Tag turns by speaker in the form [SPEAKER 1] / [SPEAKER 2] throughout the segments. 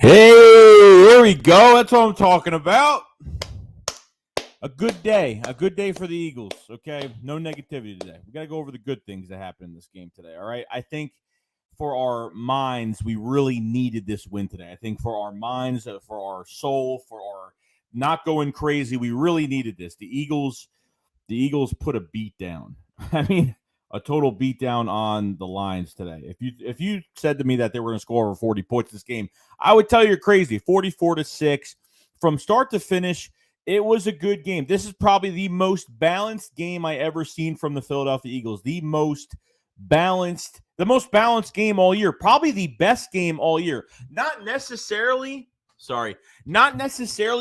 [SPEAKER 1] Hey, there we go. That's what I'm talking about. A good day for the Eagles. Okay, no negativity today. We got to go over the good things that happened in this game today. All right, I think for our minds, we really needed this win today. I think for our minds, for our soul, for our not going crazy, we really needed this. The Eagles put a beat down. I mean, a total beat down on the Lions today. If you said to me that they were going to score over 40 points this game, I would tell you you're crazy. 44-6 from start to finish. It was a good game. This is probably the most balanced game I ever seen from the Philadelphia Eagles. The most balanced game all year. Probably the best game all year. Not necessarily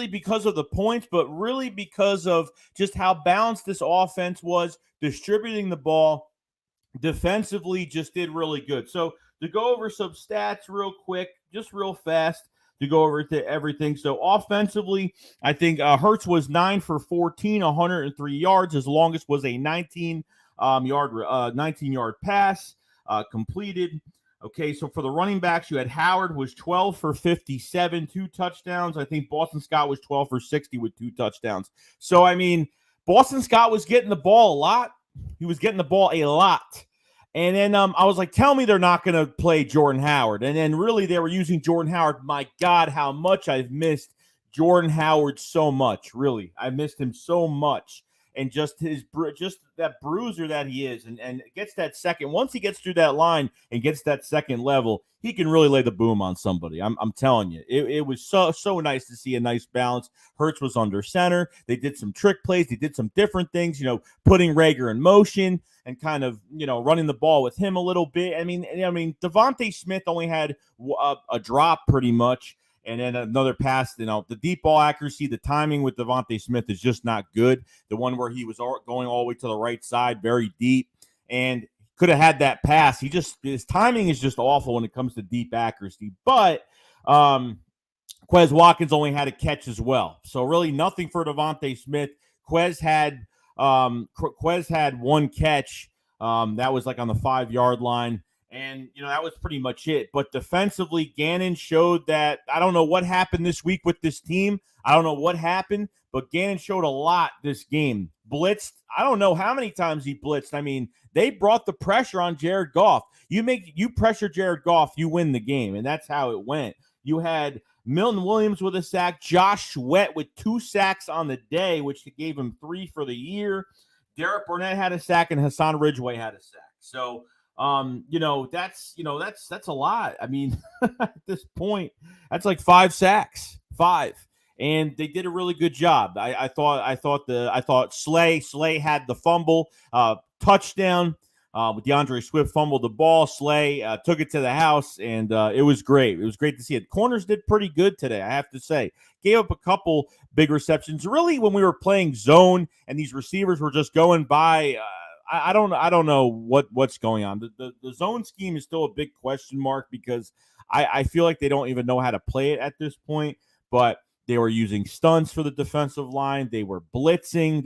[SPEAKER 1] because of the points, but really because of just how balanced this offense was, distributing the ball defensively, just did really good. So to go over some stats real quick, just real fast, to go over to everything. So offensively, I think Hurts was 9 for 14, 103 yards. His longest was a 19-yard pass completed. Okay, so for the running backs, you had Howard was 12 for 57, 2 touchdowns. I think Boston Scott was 12 for 60 with 2 touchdowns. So, I mean, Boston Scott was getting the ball a lot. He was getting the ball a lot. And then I was like, tell me they're not going to play Jordan Howard. And then really they were using Jordan Howard. My God, how much I've missed Jordan Howard so much. Really, I missed him so much. And just that bruiser that he is, and gets that second. Once he gets through that line and gets that second level, he can really lay the boom on somebody. I'm telling you, it was so nice to see a nice balance. Hurts was under center. They did some trick plays. They did some different things. Putting Rager in motion and kind of running the ball with him a little bit. I mean, Devontae Smith only had a drop pretty much. And then another pass, the deep ball accuracy, the timing with Devontae Smith is just not good. The one where he was going all the way to the right side, very deep, and could have had that pass. His timing is just awful when it comes to deep accuracy. But Quez Watkins only had a catch as well. So really nothing for Devontae Smith. Quez had one catch. That was like on the 5-yard line. And, that was pretty much it. But defensively, Gannon showed that I don't know what happened this week with this team. I don't know what happened, but Gannon showed a lot this game. Blitzed. I don't know how many times he blitzed. I mean, they brought the pressure on Jared Goff. You pressure Jared Goff, you win the game. And that's how it went. You had Milton Williams with a sack, Josh Sweat with 2 sacks on the day, which gave him 3 for the year. Derek Burnett had a sack, and Hassan Ridgeway had a sack. So, that's a lot. I mean, at this point, that's like 5 sacks, 5, and they did a really good job. I thought Slay had the fumble, touchdown. With DeAndre Swift fumbled the ball. Slay took it to the house, and it was great. It was great to see it. Corners did pretty good today, I have to say. Gave up a couple big receptions. Really, when we were playing zone and these receivers were just going by. I don't know what's going on. The zone scheme is still a big question mark because I feel like they don't even know how to play it at this point. But they were using stunts for the defensive line. They were blitzing.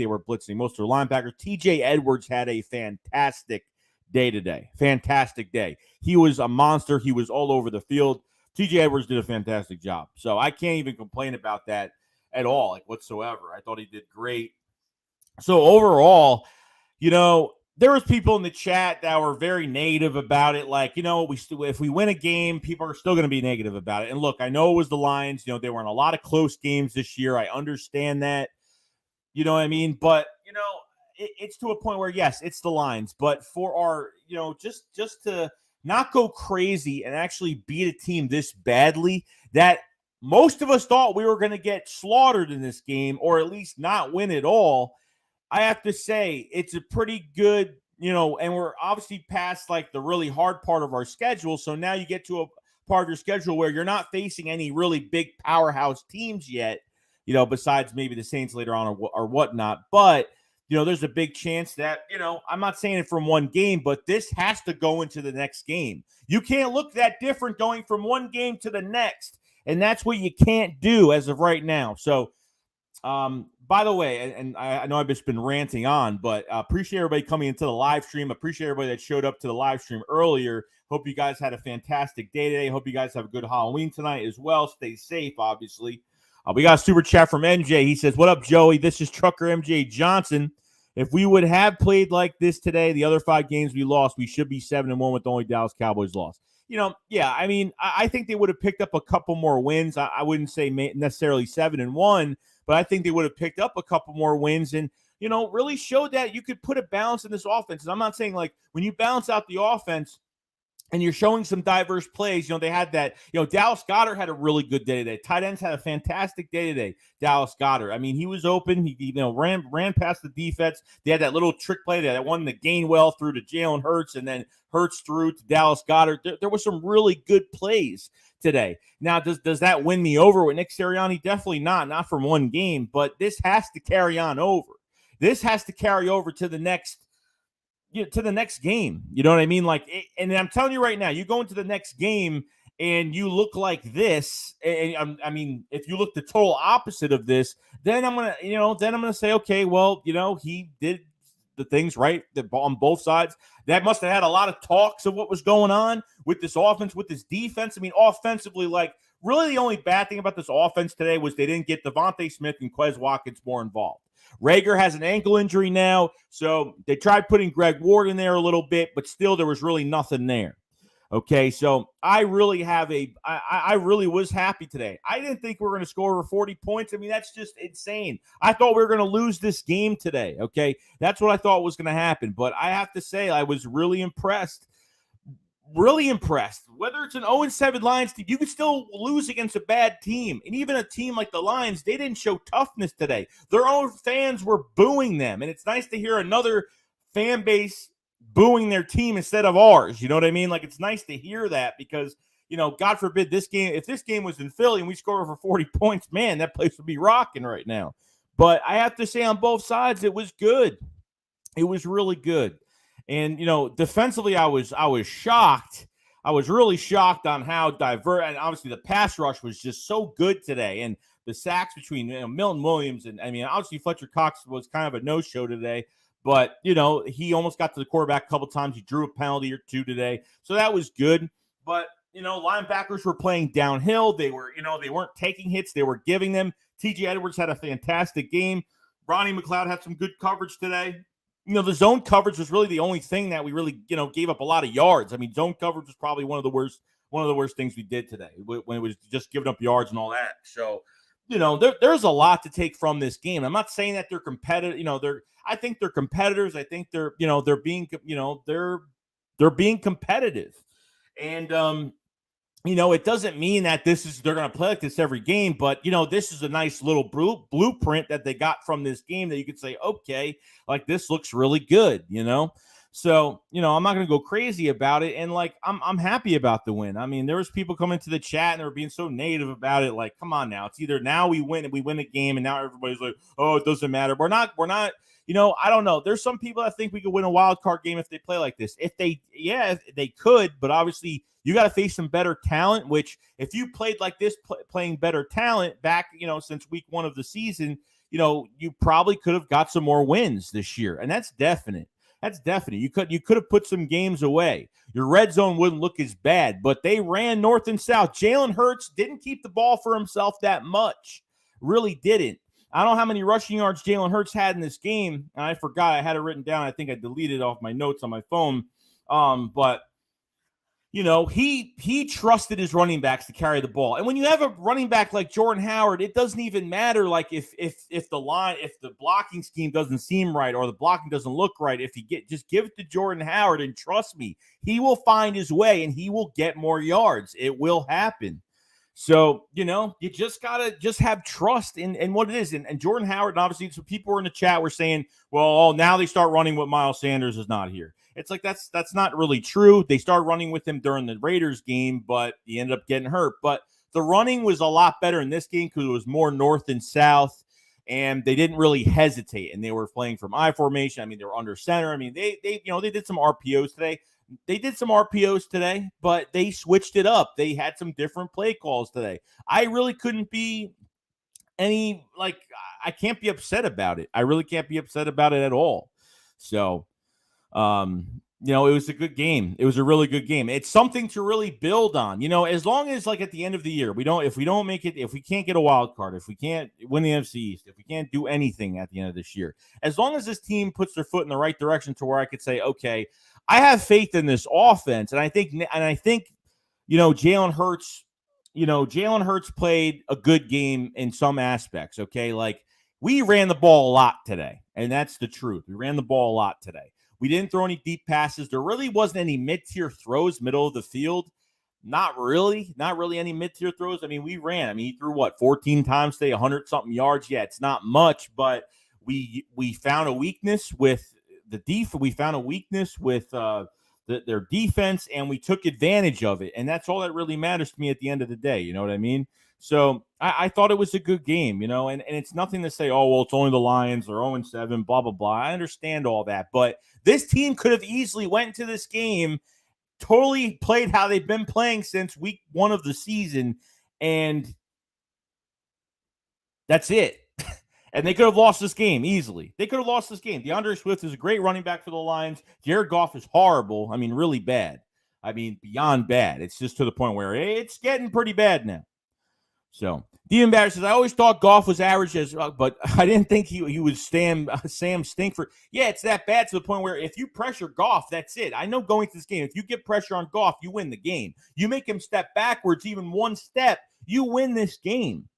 [SPEAKER 1] Most of their linebackers. TJ Edwards had a fantastic day today. Fantastic day. He was a monster. He was all over the field. TJ Edwards did a fantastic job. So I can't even complain about that at all, like whatsoever. I thought he did great. So overall, there was people in the chat that were very negative about it. Like, if we win a game, people are still going to be negative about it. And look, I know it was the Lions. They were in a lot of close games this year. I understand that. You know what I mean? But, it's to a point where, yes, it's the Lions. But for our, just to not go crazy and actually beat a team this badly that most of us thought we were going to get slaughtered in this game or at least not win at all, I have to say it's a pretty good, and we're obviously past like the really hard part of our schedule. So now you get to a part of your schedule where you're not facing any really big powerhouse teams yet, besides maybe the Saints later on or whatnot. But, there's a big chance that, I'm not saying it from one game, but this has to go into the next game. You can't look that different going from one game to the next. And that's what you can't do as of right now. So, By the way, and I know I've just been ranting on, but appreciate everybody coming into the live stream. Appreciate everybody that showed up to the live stream earlier. Hope you guys had a fantastic day today. Hope you guys have a good Halloween tonight as well. Stay safe, obviously. We got a super chat from MJ. He says, "What up, Joey? This is Trucker MJ Johnson. If we would have played like this today, the other 5 games we lost, we should be 7-1 with the only Dallas Cowboys lost." Yeah, I mean, I think they would have picked up a couple more wins. I wouldn't say necessarily 7-1, but I think they would have picked up a couple more wins and, really showed that you could put a balance in this offense. And I'm not saying like when you balance out the offense and you're showing some diverse plays, they had that, Dallas Goedert had a really good day today. Tight ends had a fantastic day today. Dallas Goedert. I mean, he was open. He ran past the defense. They had that little trick play that won the Gainwell through to Jalen Hurts, and then Hurts through to Dallas Goedert. There was some really good plays today. Now, does that win me over with Nick Sirianni? Definitely not from one game, but this has to carry on over. This has to carry over to the next game. You know what I mean? And I'm telling you right now, you go into the next game and you look like this. And I mean, if you look the total opposite of this, then I'm gonna say, okay, well, he did the things right on both sides. That must have had a lot of talks of what was going on with this offense, with this defense. I mean, offensively, really the only bad thing about this offense today was they didn't get Devontae Smith and Quez Watkins more involved. Rager has an ankle injury now, so they tried putting Greg Ward in there a little bit, but still there was really nothing there. Okay, so I really was happy today. I didn't think we were going to score over 40 points. I mean, that's just insane. I thought we were going to lose this game today, okay? That's what I thought was going to happen, but I have to say I was really impressed. Really impressed. Whether it's an 0-7 Lions team, you could still lose against a bad team. And even a team like the Lions, they didn't show toughness today. Their own fans were booing them. And it's nice to hear another fan base booing their team instead of ours. You know what I mean? It's nice to hear that because, God forbid if this game was in Philly and we score over 40 points, man, that place would be rocking right now. But I have to say on both sides, it was good. It was really good. And, defensively, I was shocked. I was really shocked on how diverse, and obviously the pass rush was just so good today. And the sacks between Milton Williams and, obviously Fletcher Cox was kind of a no-show today. But, he almost got to the quarterback a couple times. He drew a penalty or two today. So that was good. But, linebackers were playing downhill. They were, they weren't taking hits. They were giving them. T.J. Edwards had a fantastic game. Ronnie McLeod had some good coverage today. The zone coverage was really the only thing that we really, gave up a lot of yards. I mean, zone coverage was probably one of the worst things we did today when it was just giving up yards and all that. So, there's a lot to take from this game. I'm not saying that they're competitive. I think they're competitors. I think they're being competitive. And, it doesn't mean that they're going to play like this every game, but, this is a nice little blueprint that they got from this game that you could say, okay, this looks really good, So, I'm not going to go crazy about it. And I'm happy about the win. I mean, there was people coming to the chat and they were being so negative about it. Come on now. It's either now we win a game and now everybody's like, oh, it doesn't matter. We're not, I don't know. There's some people that think we could win a wild card game if they play like this. If they could, but obviously you got to face some better talent, which if you played like this, playing better talent back, since week 1 of the season, you probably could have got some more wins this year. And that's definite. That's definite. You could have put some games away. Your red zone wouldn't look as bad, but they ran north and south. Jalen Hurts didn't keep the ball for himself that much. Really didn't. I don't know how many rushing yards Jalen Hurts had in this game. And I forgot. I had it written down. I think I deleted it off my notes on my phone. But he trusted his running backs to carry the ball. And when you have a running back like Jordan Howard, it doesn't even matter if the blocking scheme doesn't seem right or the blocking doesn't look right. Just give it to Jordan Howard and trust me, he will find his way and he will get more yards. It will happen. So, you just got to have trust in what it is. And Jordan Howard, and obviously some people were in the chat were saying, well, now they start running with Miles Sanders is not here. It's that's not really true. They started running with him during the Raiders game, but he ended up getting hurt. But the running was a lot better in this game because it was more north and south, and they didn't really hesitate. And they were playing from I formation. I mean, they were under center. I mean, they did some RPOs today. But they switched it up. They had some different play calls today. I really couldn't be any, like, I can't be upset about it. I really can't be upset about it at all. So, it was a good game. It was a really good game. It's something to really build on. As long as, like, at the end of the year, if we don't make it, if we can't get a wild card, if we can't win the NFC East, if we can't do anything at the end of this year, as long as this team puts their foot in the right direction to where I could say, okay, I have faith in this offense, and I think Jalen Hurts played a good game in some aspects. Okay, like, we ran the ball a lot today, and that's the truth. We ran the ball a lot today. We didn't throw any deep passes. There really wasn't any mid-tier throws, middle of the field. Not really any mid-tier throws. I mean, we ran. I mean, he threw 14 times today, 100-something yards. Yeah, it's not much, but we found a weakness with the defense. We found a weakness with their defense, and we took advantage of it. And that's all that really matters to me at the end of the day. You know what I mean? So I thought it was a good game, and it's nothing to say, oh, well, it's only the Lions, they're 0-7, blah, blah, blah. I understand all that, but this team could have easily went into this game, totally played how they've been playing since week 1 of the season, and that's it. And they could have lost this game easily. They could have lost this game. DeAndre Swift is a great running back for the Lions. Jared Goff is horrible. I mean, really bad. I mean, beyond bad. It's just to the point where it's getting pretty bad now. So, Demon Batter says, I always thought Goff was average, but I didn't think he would Sam Stinkford. Yeah, it's that bad to the point where if you pressure Goff, that's it. I know going to this game, if you get pressure on Goff, you win the game. You make him step backwards even one step, you win this game.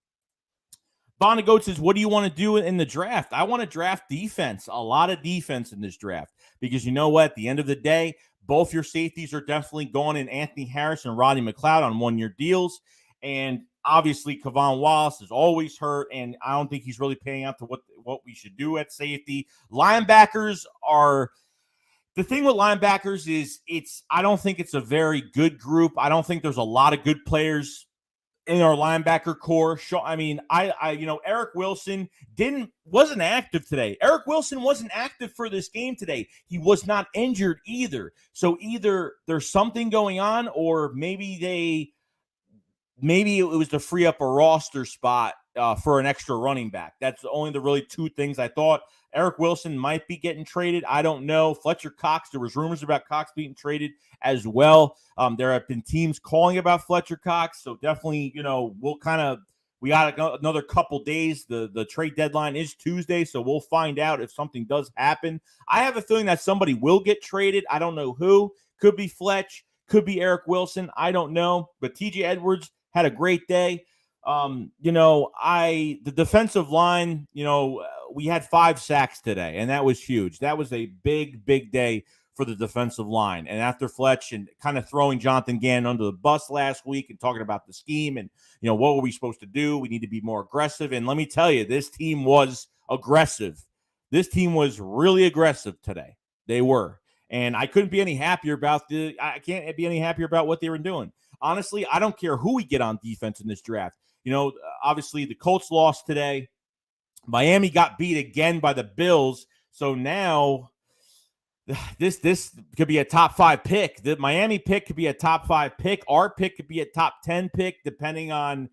[SPEAKER 1] Bonnegoat says, what do you want to do in the draft? I want to draft defense, a lot of defense in this draft, because you know what? At the end of the day, both your safeties are definitely going in Anthony Harris and Rodney McLeod on one-year deals, and obviously, Kevon Wallace is always hurt, and I don't think he's really paying out to what we should do at safety. Linebackers are – the thing with linebackers is I don't think it's a very good group. I don't think there's a lot of good players in our linebacker core. I mean, Eric Wilson wasn't active today. Eric Wilson wasn't active for this game today. He was not injured either. So either there's something going on, or maybe it was to free up a roster spot for an extra running back. That's only the really two things I thought. Eric Wilson might be getting traded. I don't know. Fletcher Cox, there was rumors about Cox being traded as well. There have been teams calling about Fletcher Cox. So definitely, we got another couple days. The trade deadline is Tuesday, so we'll find out if something does happen. I have a feeling that somebody will get traded. I don't know who. Could be Fletch. Could be Eric Wilson. I don't know. But TJ Edwards had a great day. The defensive line, we had 5 sacks today, and that was huge. That was a big, big day for the defensive line. And after Fletch and kind of throwing Jonathan Gannon under the bus last week and talking about the scheme and, what were we supposed to do? We need to be more aggressive. And let me tell you, this team was aggressive. This team was really aggressive today. They were. And I couldn't be any happier about I can't be any happier about what they were doing. Honestly, I don't care who we get on defense in this draft. Obviously the Colts lost today. Miami got beat again by the Bills. So now this could be a top 5 pick. The Miami pick could be a top 5 pick. Our pick could be a top 10 pick, depending on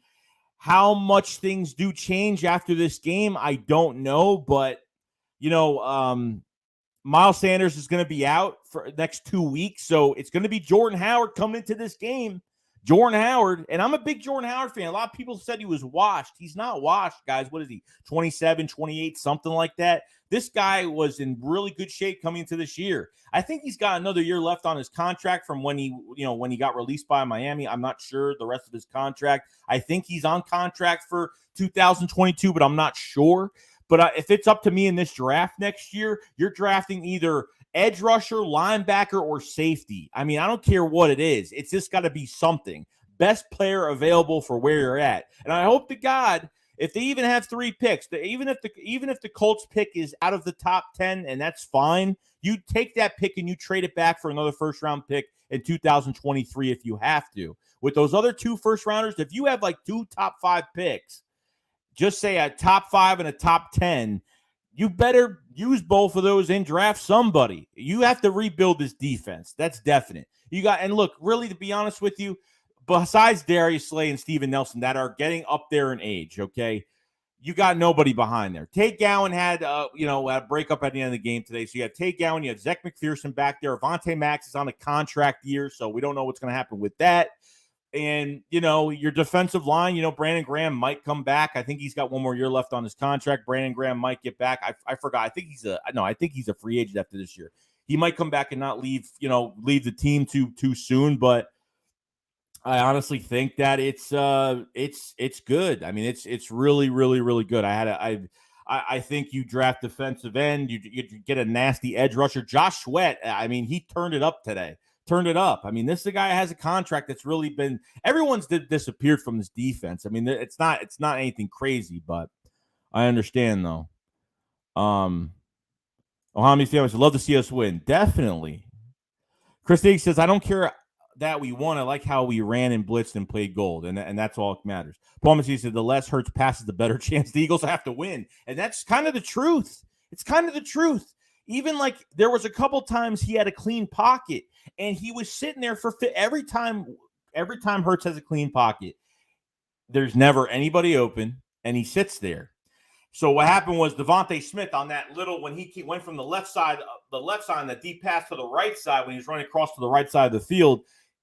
[SPEAKER 1] how much things do change after this game. I don't know, but Miles Sanders is going to be out for the next 2 weeks. So it's going to be Jordan Howard coming into this game. Jordan Howard, and I'm a big Jordan Howard fan. A lot of people said he was washed. He's not washed, guys. What is he, 27, 28, something like that? This guy was in really good shape coming into this year. I think he's got another year left on his contract from when he got released by Miami. I'm not sure the rest of his contract. I think he's on contract for 2022, but I'm not sure. But if it's up to me in this draft next year, you're drafting either edge rusher, linebacker, or safety. I mean, I don't care what it is. It's just got to be something. Best player available for where you're at. And I hope to God, if they even have 3 picks, even if the Colts pick is out of the top 10, and that's fine, you take that pick and you trade it back for another first-round pick in 2023 if you have to. With those other 2 first-rounders, if you have like 2 top 5 picks, just say a top 5 and a top 10, you better use both of those and draft somebody. You have to rebuild this defense. That's definite. And look, really, to be honest with you, besides Darius Slay and Steven Nelson that are getting up there in age, okay, you got nobody behind there. Tate Gowan had, a breakup at the end of the game today. So you have Tate Gowan, you have Zech McPherson back there. Avonte Max is on a contract year, so we don't know what's going to happen with that. And, your defensive line, Brandon Graham might come back. I think he's got one more year left on his contract. Brandon Graham might get back. I forgot. I think he's a free agent after this year. He might come back and not leave the team too soon, but I honestly think that it's good. I mean, it's really, really, really good. I think you draft defensive end, you get a nasty edge rusher. Josh Sweat, I mean, he turned it up today. Turned it up. I mean, this is a guy has a contract that's really been everyone's disappeared from this defense. I mean, it's not anything crazy, but I understand though. Ohami's family would love to see us win. Definitely. Chris Diggs says, I don't care that we won. I like how we ran and blitzed and played gold, and that's all that matters. Paul Massey said, the less Hurts passes, the better chance the Eagles have to win. And that's kind of the truth. It's kind of the truth. Even like there was a couple times he had a clean pocket, and he was sitting there for every time Hurts has a clean pocket, there's never anybody open, and he sits there. So what happened was Devontae Smith on that little, when he went from the left side on the deep pass to the right side, when he was running across to the right side of the field,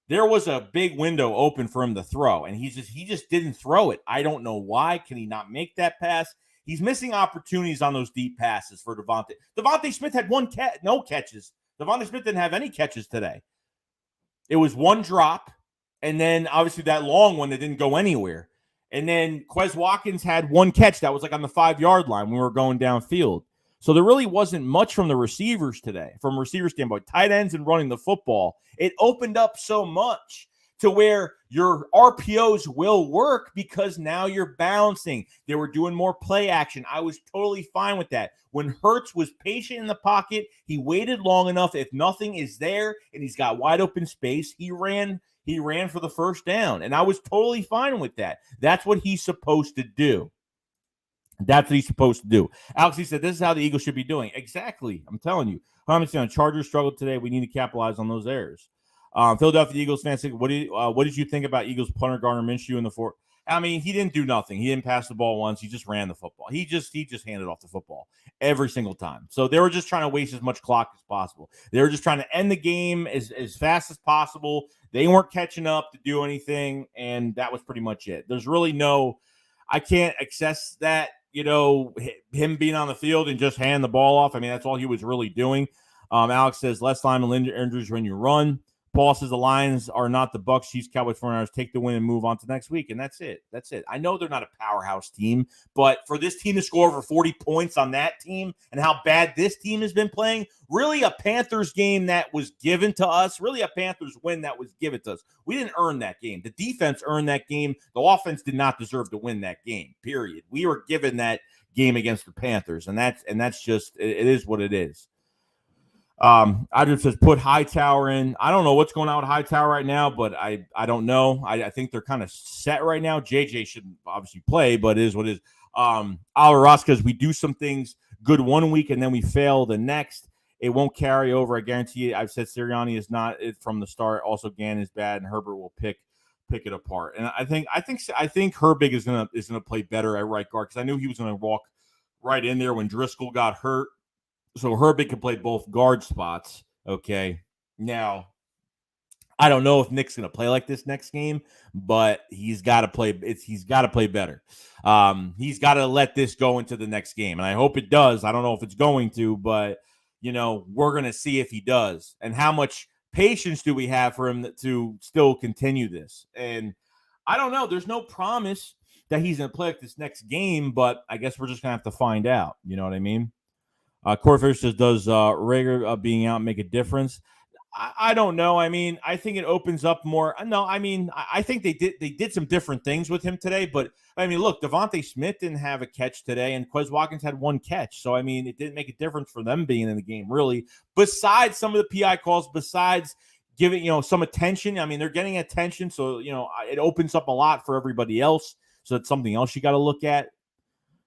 [SPEAKER 1] there was a big window open for him to throw, and he just didn't throw it. I don't know why. Can he not make that pass? He's missing opportunities on those deep passes for Devontae. Devontae Smith had no catches. Devontae Smith didn't have any catches today. It was one drop, and then obviously that long one that didn't go anywhere. And then Quez Watkins had one catch that was like on the 5-yard line when we were going downfield. So there really wasn't much from the receivers today, from a receiver standpoint. Tight ends and running the football. It opened up so much to where your RPOs will work because now you're bouncing. They were doing more play action. I was totally fine with that. When Hurts was patient in the pocket, he waited long enough. If nothing is there and he's got wide open space, he ran for the first down. And I was totally fine with that. That's what he's supposed to do. That's what he's supposed to do. Alex, he said, this is how the Eagles should be doing. Exactly. I'm telling you. Chargers struggled today. We need to capitalize on those errors. Philadelphia Eagles fans, what did you think about Eagles punter Gardner Minshew in the fourth? I mean, he didn't do nothing. He didn't pass the ball once. He just ran the football. He just handed off the football every single time. So they were just trying to waste as much clock as possible. They were just trying to end the game as fast as possible. They weren't catching up to do anything, and that was pretty much it. There's really I can't access that, him being on the field and just hand the ball off. I mean, that's all he was really doing. Alex says, less lineman injuries when you run. Paul says the Lions are not the Bucs, Chiefs, Cowboys, 49ers. Take the win and move on to next week, and that's it. That's it. I know they're not a powerhouse team, but for this team to score over 40 points on that team and how bad this team has been playing, really a Panthers game that was given to us, really a Panthers win that was given to us. We didn't earn that game. The defense earned that game. The offense did not deserve to win that game, period. We were given that game against the Panthers, and that's just it is what it is. Idris says put Hightower in. I don't know what's going on with Hightower right now, but I don't know. I think they're kind of set right now. JJ shouldn't obviously play, but it is what it is. Oliver Ross, because we do some things good one week and then we fail the next. It won't carry over. I guarantee you. I've said Sirianni is not it from the start. Also, Gann is bad, and Herbert will pick it apart. And I think Herbig is gonna play better at right guard because I knew he was gonna walk right in there when Driscoll got hurt. So Herbig can play both guard spots. Okay. Now, I don't know if Nick's going to play like this next game, but he's got to play. He's got to play better. He's got to let this go into the next game, and I hope it does. I don't know if it's going to, but we're going to see if he does, and how much patience do we have for him to still continue this. And I don't know. There's no promise that he's going to play like this next game, but I guess we're just going to have to find out. You know what I mean? Corey Fish says, does Rager being out make a difference? I don't know. I mean, I think it opens up more. No, I mean, I think they did some different things with him today. But, I mean, look, Devontae Smith didn't have a catch today, and Quez Watkins had one catch. So, I mean, it didn't make a difference for them being in the game, really. Besides some of the PI calls, besides giving, some attention. I mean, they're getting attention. So, it opens up a lot for everybody else. So, it's something else you got to look at.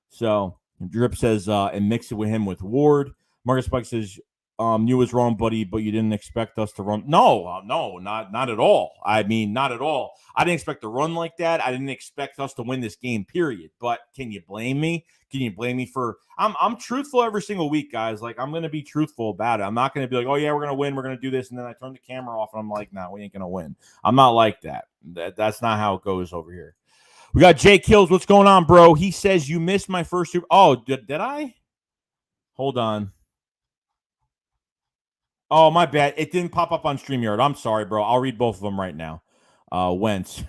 [SPEAKER 1] So, Drip says, and mix it with him with Ward. Marcus Spike says, You was wrong, buddy, but you didn't expect us to run. No, no, not at all. I mean, not at all. I didn't expect to run like that. I didn't expect us to win this game, period. But can you blame me? Can you blame me for I'm truthful every single week, guys. Like, I'm gonna be truthful about it. I'm not gonna be like, oh yeah, we're gonna win, we're gonna do this, and then I turn the camera off and I'm like, no, we ain't gonna win. I'm not like that. That's not how it goes over here. We got Jake Kills. What's going on, bro? He says you missed my first Super. Oh, did I? Hold on. Oh, my bad. It didn't pop up on StreamYard. I'm sorry, bro. I'll read both of them right now. Wentz.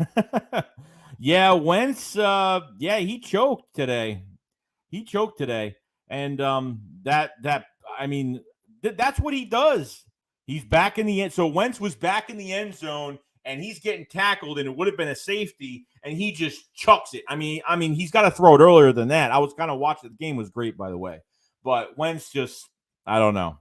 [SPEAKER 1] Yeah, Wentz, yeah, he choked today. He choked today. And I mean, that's what he does. He's back in the end. So Wentz was back in the end zone and he's getting tackled and it would have been a safety and he just chucks it. I mean, he's got to throw it earlier than that. I was kind of watching. The game was great, by the way. But Wentz just, I don't know.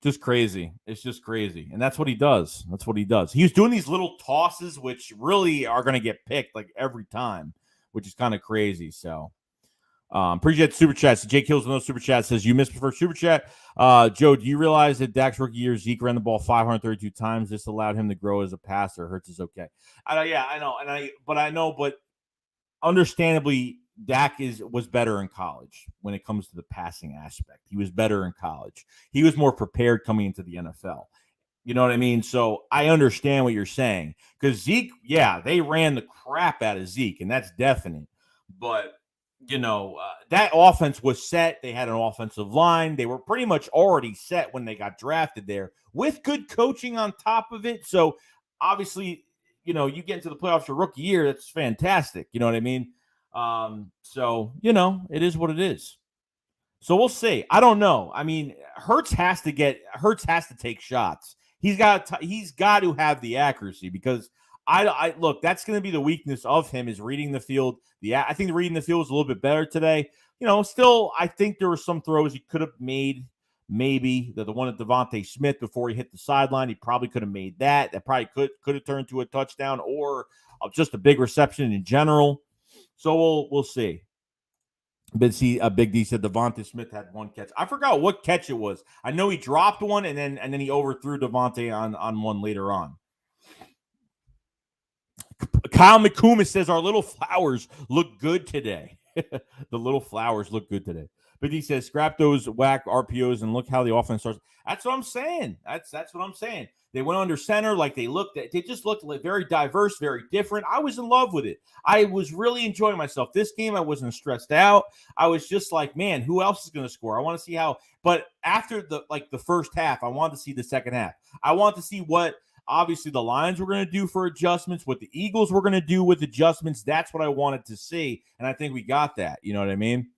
[SPEAKER 1] Just crazy. It's just crazy. And that's what he does. That's what he does. He was doing these little tosses, which really are going to get picked like every time, which is kind of crazy. So appreciate the super chats. Jake Hills with no super chat says, you missed the first super chat. Joe, do you realize that Dak's rookie year, Zeke ran the ball 532 times? This allowed him to grow as a passer. Hurts is okay. Yeah, I know. But understandably, Dak was better in college when it comes to the passing aspect. He was better in college. He was more prepared coming into the NFL. You know what I mean? So I understand what you're saying. Because Zeke, yeah, they ran the crap out of Zeke, and that's definite. But, that offense was set. They had an offensive line. They were pretty much already set when they got drafted there with good coaching on top of it. So obviously, you get into the playoffs your rookie year, that's fantastic. You know what I mean? So, it is what it is. So we'll see. I don't know. I mean, Hurts has to take shots. He's got to have the accuracy because I look, that's going to be the weakness of him is reading the field. I think reading the field was a little bit better today. Still, I think there were some throws he could have made. Maybe the one at Devontae Smith before he hit the sideline, he probably could have made that. That probably could have turned to a touchdown or just a big reception in general. So we'll see. But see, Big D said Devontae Smith had one catch. I forgot what catch it was. I know he dropped one and then he overthrew Devontae on one later on. Kyle McComas says our little flowers look good today. The little flowers look good today. But he says scrap those whack RPOs and look how the offense starts. That's what I'm saying. That's what I'm saying. They went under center, like they just looked like very diverse, very different. I was in love with it. I was really enjoying myself. This game, I wasn't stressed out. I was just like, man, who else is going to score? I want to see how. But after the first half, I wanted to see the second half. I want to see what obviously the Lions were going to do for adjustments, what the Eagles were going to do with adjustments. That's what I wanted to see, and I think we got that. You know what I mean?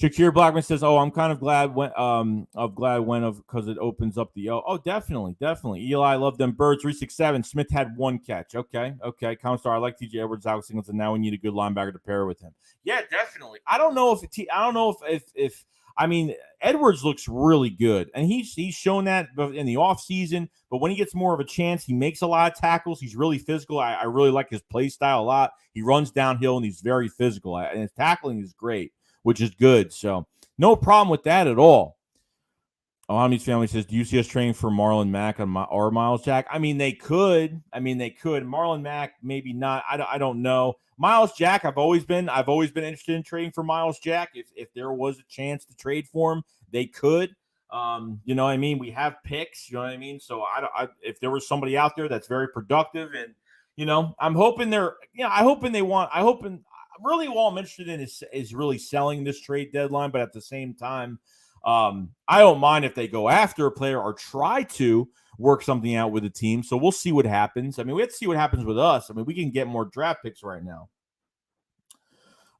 [SPEAKER 1] Shakir Blackman says, "Oh, I'm kind of glad because it opens up the definitely. Eli, love them birds. 367. Smith had one catch. Okay. Comstar, I like TJ Edwards, Alex Singleton. Now we need a good linebacker to pair with him. Yeah, definitely. I don't know if Edwards looks really good, and he's shown that in the offseason. But when he gets more of a chance, he makes a lot of tackles. He's really physical. I really like his play style a lot. He runs downhill and he's very physical, and his tackling is great, which is good. So no problem with that at all. Ohami's family says, do you see us training for Marlon Mack or Miles Jack? I mean, they could. Marlon Mack, maybe not. I don't know. Miles Jack, I've always been interested in trading for Miles Jack. If there was a chance to trade for him, they could. You know what I mean? We have picks, you know what I mean? So if there was somebody out there that's very productive and, I'm hoping really all I'm interested in is really selling this trade deadline, but at the same time, I don't mind if they go after a player or try to work something out with the team. So we'll see what happens. I mean, we have to see what happens with us. I mean, we can get more draft picks right now.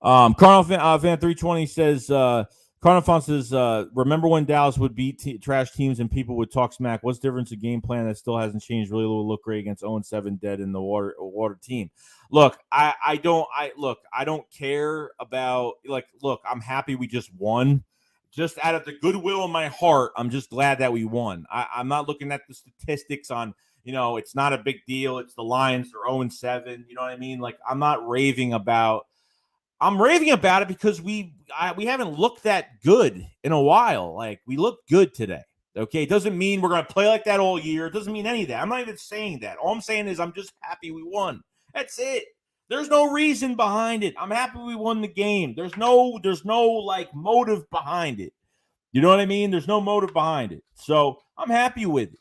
[SPEAKER 1] Cardinal fan 320 says, Cardinal fan says, remember when Dallas would beat trash teams and people would talk smack? What's the difference? A game plan that still hasn't changed. Really will look great against 0-7 dead in the water team. Look, I don't care about look, I'm happy we just won. Just out of the goodwill in my heart, I'm just glad that we won. I'm not looking at the statistics on, it's not a big deal. It's the Lions are 0-7. You know what I mean? Like, I'm not raving about I'm raving about it because we haven't looked that good in a while. Like, we look good today. Okay, it doesn't mean we're going to play like that all year. It doesn't mean any of that. I'm not even saying that. All I'm saying is I'm just happy we won. That's it. There's no reason behind it. I'm happy we won the game. There's no like motive behind it. You know what I mean? There's no motive behind it. So I'm happy with it.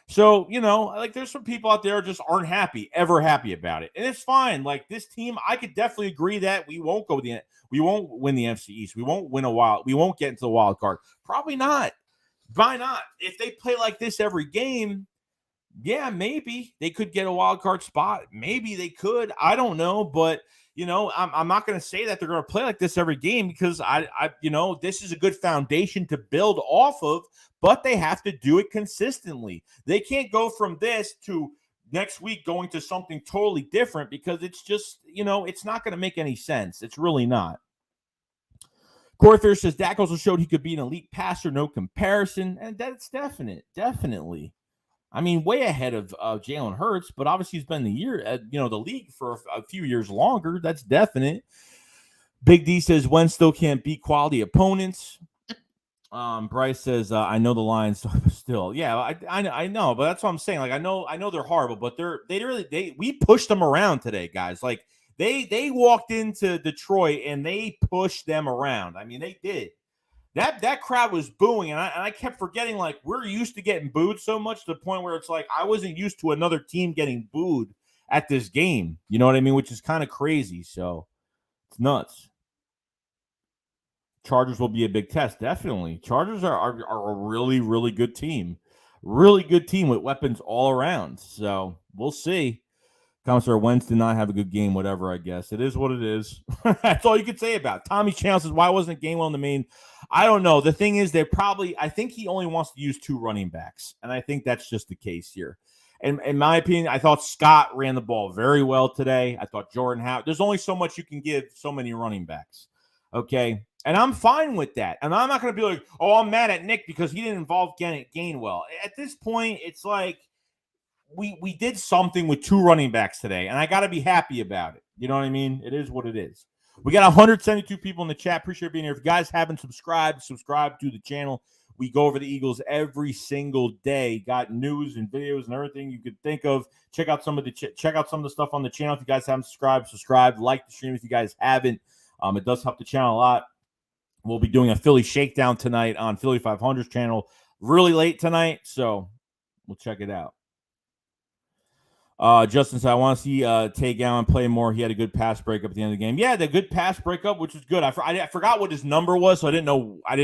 [SPEAKER 1] So, like, there's some people out there just aren't ever happy about it. And it's fine. Like, this team, I could definitely agree that we won't win the NFC East. We won't get into the wild card. Probably not. Why not? If they play like this every game, yeah, maybe they could get a wild card spot. Maybe they could. I don't know, but I'm not going to say that they're going to play like this every game because I this is a good foundation to build off of, but they have to do it consistently. They can't go from this to next week going to something totally different because it's just, it's not going to make any sense. It's really not. Corther says Dak also showed he could be an elite passer, no comparison, and that's definitely. I mean, way ahead of Jalen Hurts, but obviously he's been the league for a few years longer. That's definite. Big D says Wentz still can't beat quality opponents. Bryce says I know the Lions still. Yeah, I know, but that's what I'm saying. Like, I know they're horrible, but we pushed them around today, guys. Like, they walked into Detroit and they pushed them around. I mean, they did. That crowd was booing, and I kept forgetting, like, we're used to getting booed so much to the point where it's like I wasn't used to another team getting booed at this game. You know what I mean? Which is kind of crazy. So it's nuts. Chargers will be a big test, definitely. Chargers are a really, really good team. Really good team with weapons all around. So we'll see. Commissar Wentz did not have a good game, whatever, I guess. It is what it is. That's all you could say about it. Tommy Channel says, why wasn't Gainwell in the main? I don't know. The thing is, I think he only wants to use 2 running backs, and I think that's just the case here. And in my opinion, I thought Scott ran the ball very well today. I thought Jordan Howard. There's only so much you can give so many running backs, okay? And I'm fine with that. And I'm not going to be like, oh, I'm mad at Nick because he didn't involve Gainwell. At this point, it's like, we did something with 2 running backs today, and I got to be happy about it. You know what I mean? It is what it is. We got 172 people in the chat. Appreciate being here. If you guys haven't subscribe to the channel. We go over the Eagles every single day. Got news and videos and everything you could think of. Check out some of the stuff on the channel. If you guys haven't subscribe. Like the stream if you guys haven't. It does help the channel a lot. We'll be doing a Philly shakedown tonight on Philly 500's channel really late tonight, so we'll check it out. Justin said, I want to see Tay Gowan play more. He had a good pass breakup at the end of the game. Yeah, the good pass breakup, which was good. I forgot what his number was, so I didn't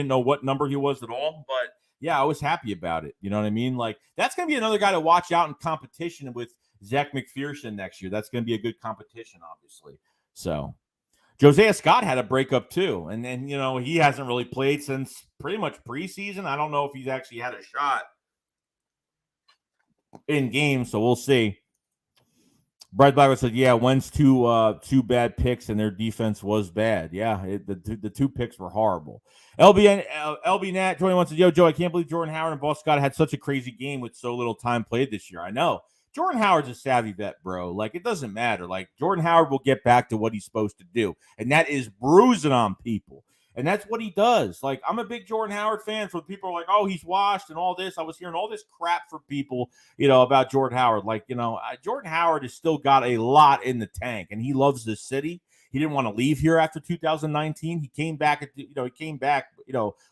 [SPEAKER 1] know what number he was at all. But yeah, I was happy about it. You know what I mean? Like, that's gonna be another guy to watch out in competition with Zach McPherson next year. That's gonna be a good competition, obviously. So Josiah Scott had a breakup too, and then he hasn't really played since pretty much preseason. I don't know if he's actually had a shot in games, so we'll see. Brad Blackwood said, yeah, Wentz two bad picks, and their defense was bad. Yeah, the 2 picks were horrible. LB Nat 21 said, yo, Joe, I can't believe Jordan Howard and Boss Scott had such a crazy game with so little time played this year. I know. Jordan Howard's a savvy vet, bro. Like, it doesn't matter. Like, Jordan Howard will get back to what he's supposed to do, and that is bruising on people. And that's what he does. Like, I'm a big Jordan Howard fan. For people are like, oh, he's washed and all this. I was hearing all this crap for people, about Jordan Howard. Like, Jordan Howard has still got a lot in the tank, and he loves this city. He didn't want to leave here after 2019. He came back,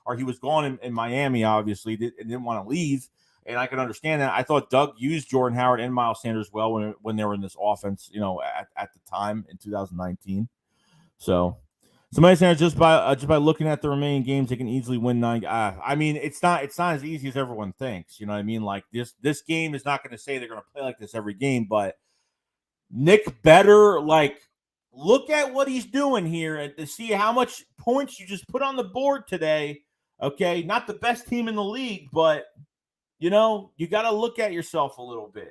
[SPEAKER 1] or he was gone in Miami, obviously, and didn't want to leave. And I can understand that. I thought Doug used Jordan Howard and Miles Sanders well when they were in this offense, at the time in 2019. So somebody saying just by looking at the remaining games, they can easily win 9. I mean, it's not as easy as everyone thinks. You know what I mean? Like, this game is not going to say they're going to play like this every game, but Nick better, like, look at what he's doing here and to see how much points you just put on the board today. Okay, not the best team in the league, but you got to look at yourself a little bit.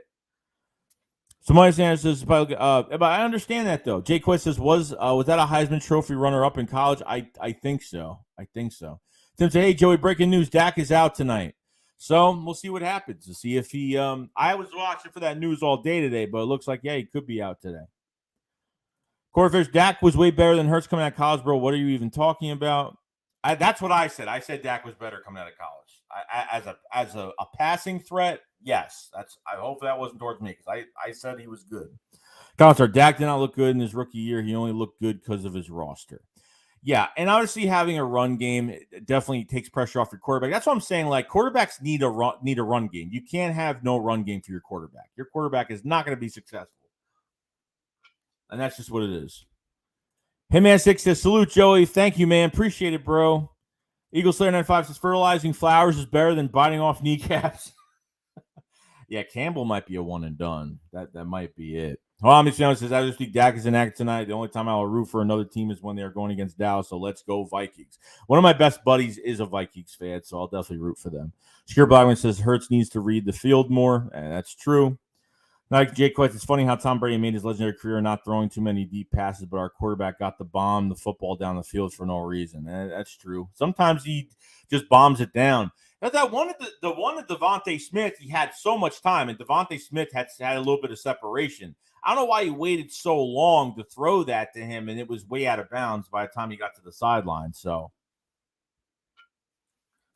[SPEAKER 1] Somebody says, but I understand that, though. Jay Quest says, was that a Heisman Trophy runner-up in college? I think so. Tim said, hey, Joey, breaking news. Dak is out tonight. So we'll see what happens to see if he I was watching for that news all day today, but it looks like, yeah, he could be out today. Corfish, Dak was way better than Hurts coming out of college, bro. What are you even talking about? That's what I said. I said Dak was better coming out of college. As a passing threat, yes. I hope that wasn't towards me because I said he was good. Counselor, Dak did not look good in his rookie year. He only looked good because of his roster. Yeah, and obviously having a run game definitely takes pressure off your quarterback. That's what I'm saying. Like quarterbacks need a run game. You can't have no run game for your quarterback. Your quarterback is not going to be successful, and that's just what it is. Hitman6 says, salute, Joey. Thank you, man. Appreciate it, bro. Eagle Slayer 95 says, fertilizing flowers is better than biting off kneecaps. Yeah, Campbell might be a one and done. That might be it. Well, says, I just think Dak is in act tonight. The only time I will root for another team is when they are going against Dallas. So let's go Vikings. One of my best buddies is a Vikings fan, so I'll definitely root for them. Secure Blackman says Hurts needs to read the field more, and that's true. Like Jake Quest, it's funny how Tom Brady made his legendary career not throwing too many deep passes, but our quarterback got the football down the field for no reason. That's true. Sometimes he just bombs it down. Now that one at the one at Devontae Smith, he had so much time, and Devontae Smith had a little bit of separation. I don't know why he waited so long to throw that to him, and it was way out of bounds by the time he got to the sideline. So,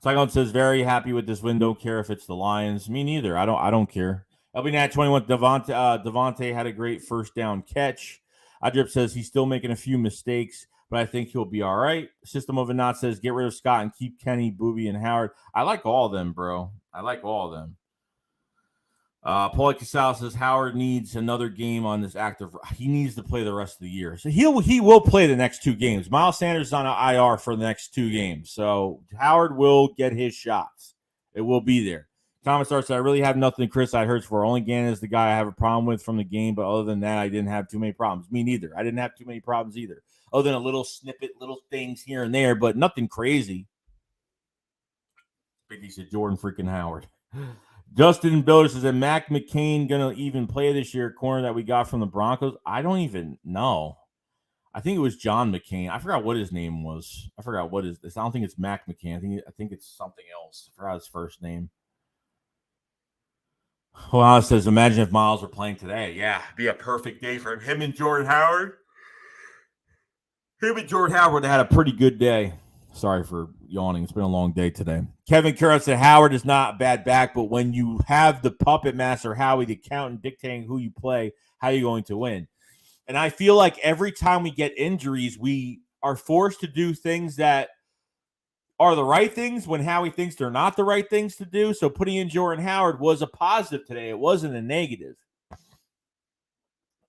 [SPEAKER 1] Cyclone says, very happy with this win. Don't care if it's the Lions. Me neither. I don't care. LB Nat 21. Devontae had a great first down catch. Idrip says he's still making a few mistakes, but I think he'll be all right. System of a Knot says get rid of Scott and keep Kenny, Booby, and Howard. I like all of them, bro. I like all of them. Paulie Casal says Howard needs another game on this active. He needs to play the rest of the year. So he will play the next 2 games. Miles Sanders is on an IR for the next 2 games. So Howard will get his shots. It will be there. Thomas starts, I really have nothing to criticize Hurts for. Only Gannon is the guy I have a problem with from the game, but other than that, I didn't have too many problems. Me neither. I didn't have too many problems either. Other than a little snippet, little things here and there, but nothing crazy. Big D said Jordan freaking Howard. Justin Builder says, is Mac McCain going to even play this year, corner that we got from the Broncos? I don't even know. I think it was John McCain. I forgot what his name was. I forgot what is this. I don't think it's Mac McCain. I think it's something else. I forgot his first name. Well, it says, imagine if Miles were playing today. Yeah, it'd be a perfect day for him. Him and Jordan Howard would have had a pretty good day. Sorry for yawning. It's been a long day today. Kevin Curran said Howard is not a bad back, but when you have the puppet master Howie, the accountant, dictating who you play, how are you going to win? And I feel like every time we get injuries, we are forced to do things that are the right things when Howie thinks they're not the right things to do. So putting in Jordan Howard was a positive today. It wasn't a negative.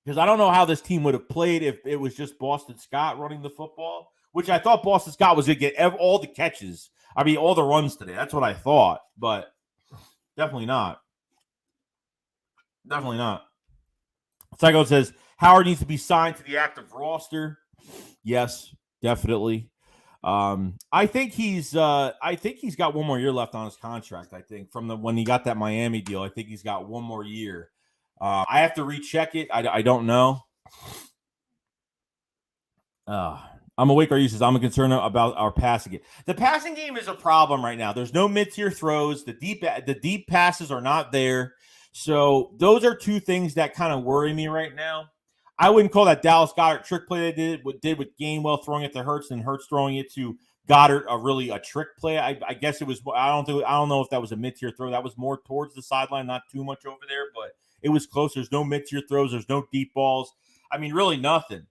[SPEAKER 1] Because I don't know how this team would have played if it was just Boston Scott running the football, which I thought Boston Scott was going to get all the catches. I mean, all the runs today. That's what I thought, but definitely not. Definitely not. Psycho says Howard needs to be signed to the active roster. Yes, definitely. I think he's got one more year left on his contract. I think from when he got that Miami deal, I think he's got one more year. I have to recheck it. I don't know. I'm awake. He says I'm concerned about our passing game. The passing game is a problem right now. There's no mid-tier throws. The deep passes are not there. So those are 2 things that kind of worry me right now. I wouldn't call that Dallas Goedert trick play they did with Gainwell throwing it to Hurts and Hurts throwing it to Goddard a trick play. I guess it was. I don't know if that was a mid-tier throw. That was more towards the sideline, not too much over there, but it was close. There's no mid-tier throws. There's no deep balls. I mean, really nothing.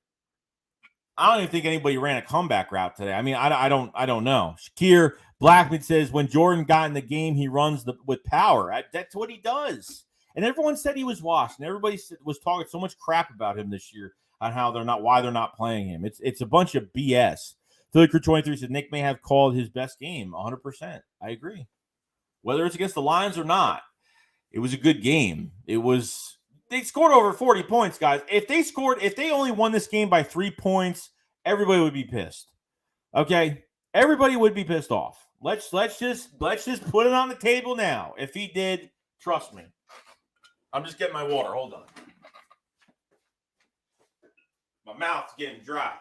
[SPEAKER 1] I don't even think anybody ran a comeback route today. I mean, I don't know. Shakir Blackman says when Jordan got in the game, he runs with power. That's what he does. And everyone said he was washed, and everybody was talking so much crap about him this year on how why they're not playing him. It's a bunch of BS. Philly Crew 23 said Nick may have called his best game. 100%. I agree. Whether it's against the Lions or not, it was a good game. They scored over 40 points, guys. If they only won this game by 3 points, everybody would be pissed. Okay? Everybody would be pissed off. Let's just put it on the table now. If he did, trust me. I'm just getting my water. Hold on. My mouth's getting dry.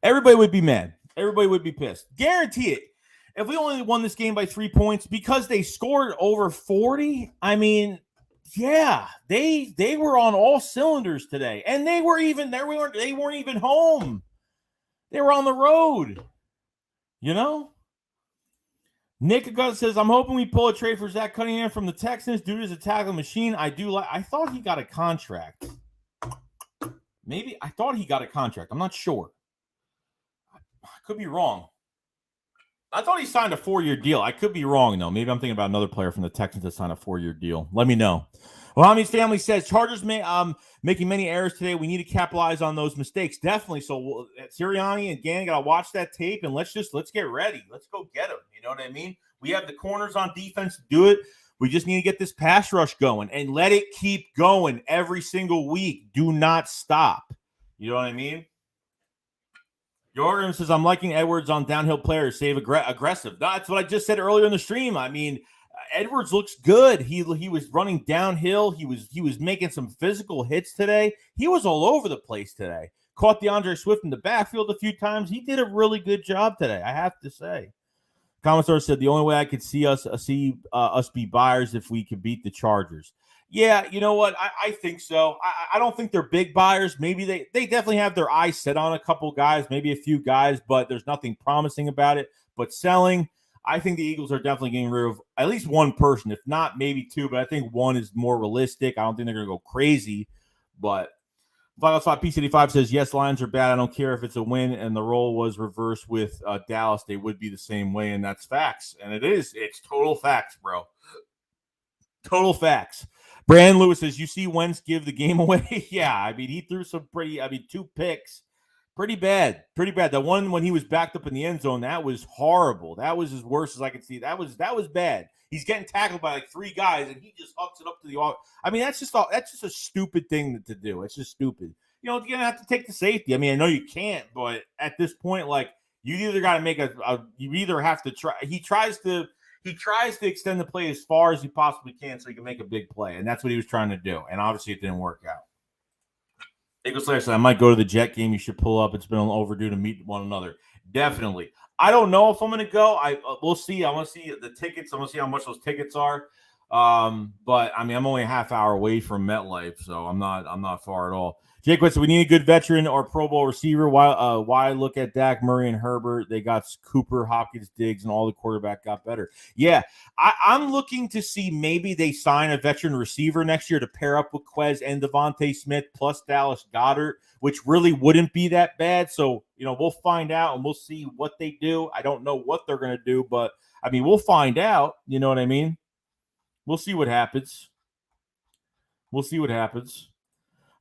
[SPEAKER 1] Everybody would be mad. Everybody would be pissed. Guarantee it. If we only won this game by 3 points because they scored over 40, I mean, Yeah, they were on all cylinders today, and they weren't even home. They were on the road. You know. Nick Augusta says, "I'm hoping we pull a trade for Zach Cunningham from the Texans. Dude is a tackle machine. I thought he got a contract. Maybe I thought he got a contract. I'm not sure. I could be wrong. I thought he signed a 4-year deal. I could be wrong, though. Maybe I'm thinking about another player from the Texans that signed a 4-year deal. Let me know." Well, Hami's family says, "Chargers making many errors today. We need to capitalize on those mistakes." Definitely. So Sirianni and Gannon got to watch that tape, and let's get ready. Let's go get them. You know what I mean? We have the corners on defense to do it. We just need to get this pass rush going and let it keep going every single week. Do not stop. You know what I mean? Jordan says, "I'm liking Edwards on downhill players. Save aggressive." That's what I just said earlier in the stream. I mean, Edwards looks good. He was running downhill. He was making some physical hits today. He was all over the place today. Caught DeAndre Swift in the backfield a few times. He did a really good job today, I have to say. Commissar said, "The only way I could see us be buyers if we could beat the Chargers." Yeah, you know what? I think so. I don't think they're big buyers. Maybe they definitely have their eyes set on a couple guys, maybe a few guys, but there's nothing promising about it. But selling, I think the Eagles are definitely getting rid of at least one person, if not maybe two, but I think one is more realistic. I don't think they're going to go crazy, but Final Spot P75 says, "Yes, Lions are bad. I don't care if it's a win and the role was reversed with Dallas. They would be the same way," and that's facts. And it is. It's total facts, bro. Total facts. Brandon Lewis says, "You see Wentz give the game away?" Yeah, I mean, he threw some 2 picks. Pretty bad. The one when he was backed up in the end zone, that was horrible. That was as worse as I could see. That was bad. He's getting tackled by like 3 guys, and he just hucks it up to the. I mean, that's just a stupid thing to do. It's just stupid. You know, you're gonna have to take the safety. I mean, I know you can't, but at this point, like, you either got to make you either have to try. He tries to extend the play as far as he possibly can so he can make a big play, and that's what he was trying to do. And obviously, it didn't work out. Eagle Slayer said, "I might go to the Jet game. You should pull up. It's been overdue to meet one another." Definitely. I don't know if I'm going to go. We'll see. I want to see the tickets. I want to see how much those tickets are. But I mean, I'm only a half hour away from MetLife, so I'm not far at all. Jake said, "We need a good veteran or Pro Bowl receiver. Why look at Dak, Murray, and Herbert? They got Cooper, Hopkins, Diggs, and all the quarterback got better." Yeah, I'm looking to see maybe they sign a veteran receiver next year to pair up with Quez and Devontae Smith plus Dallas Goedert, which really wouldn't be that bad. So, you know, we'll find out and we'll see what they do. I don't know what they're going to do, but I mean, we'll find out. You know what I mean? We'll see what happens.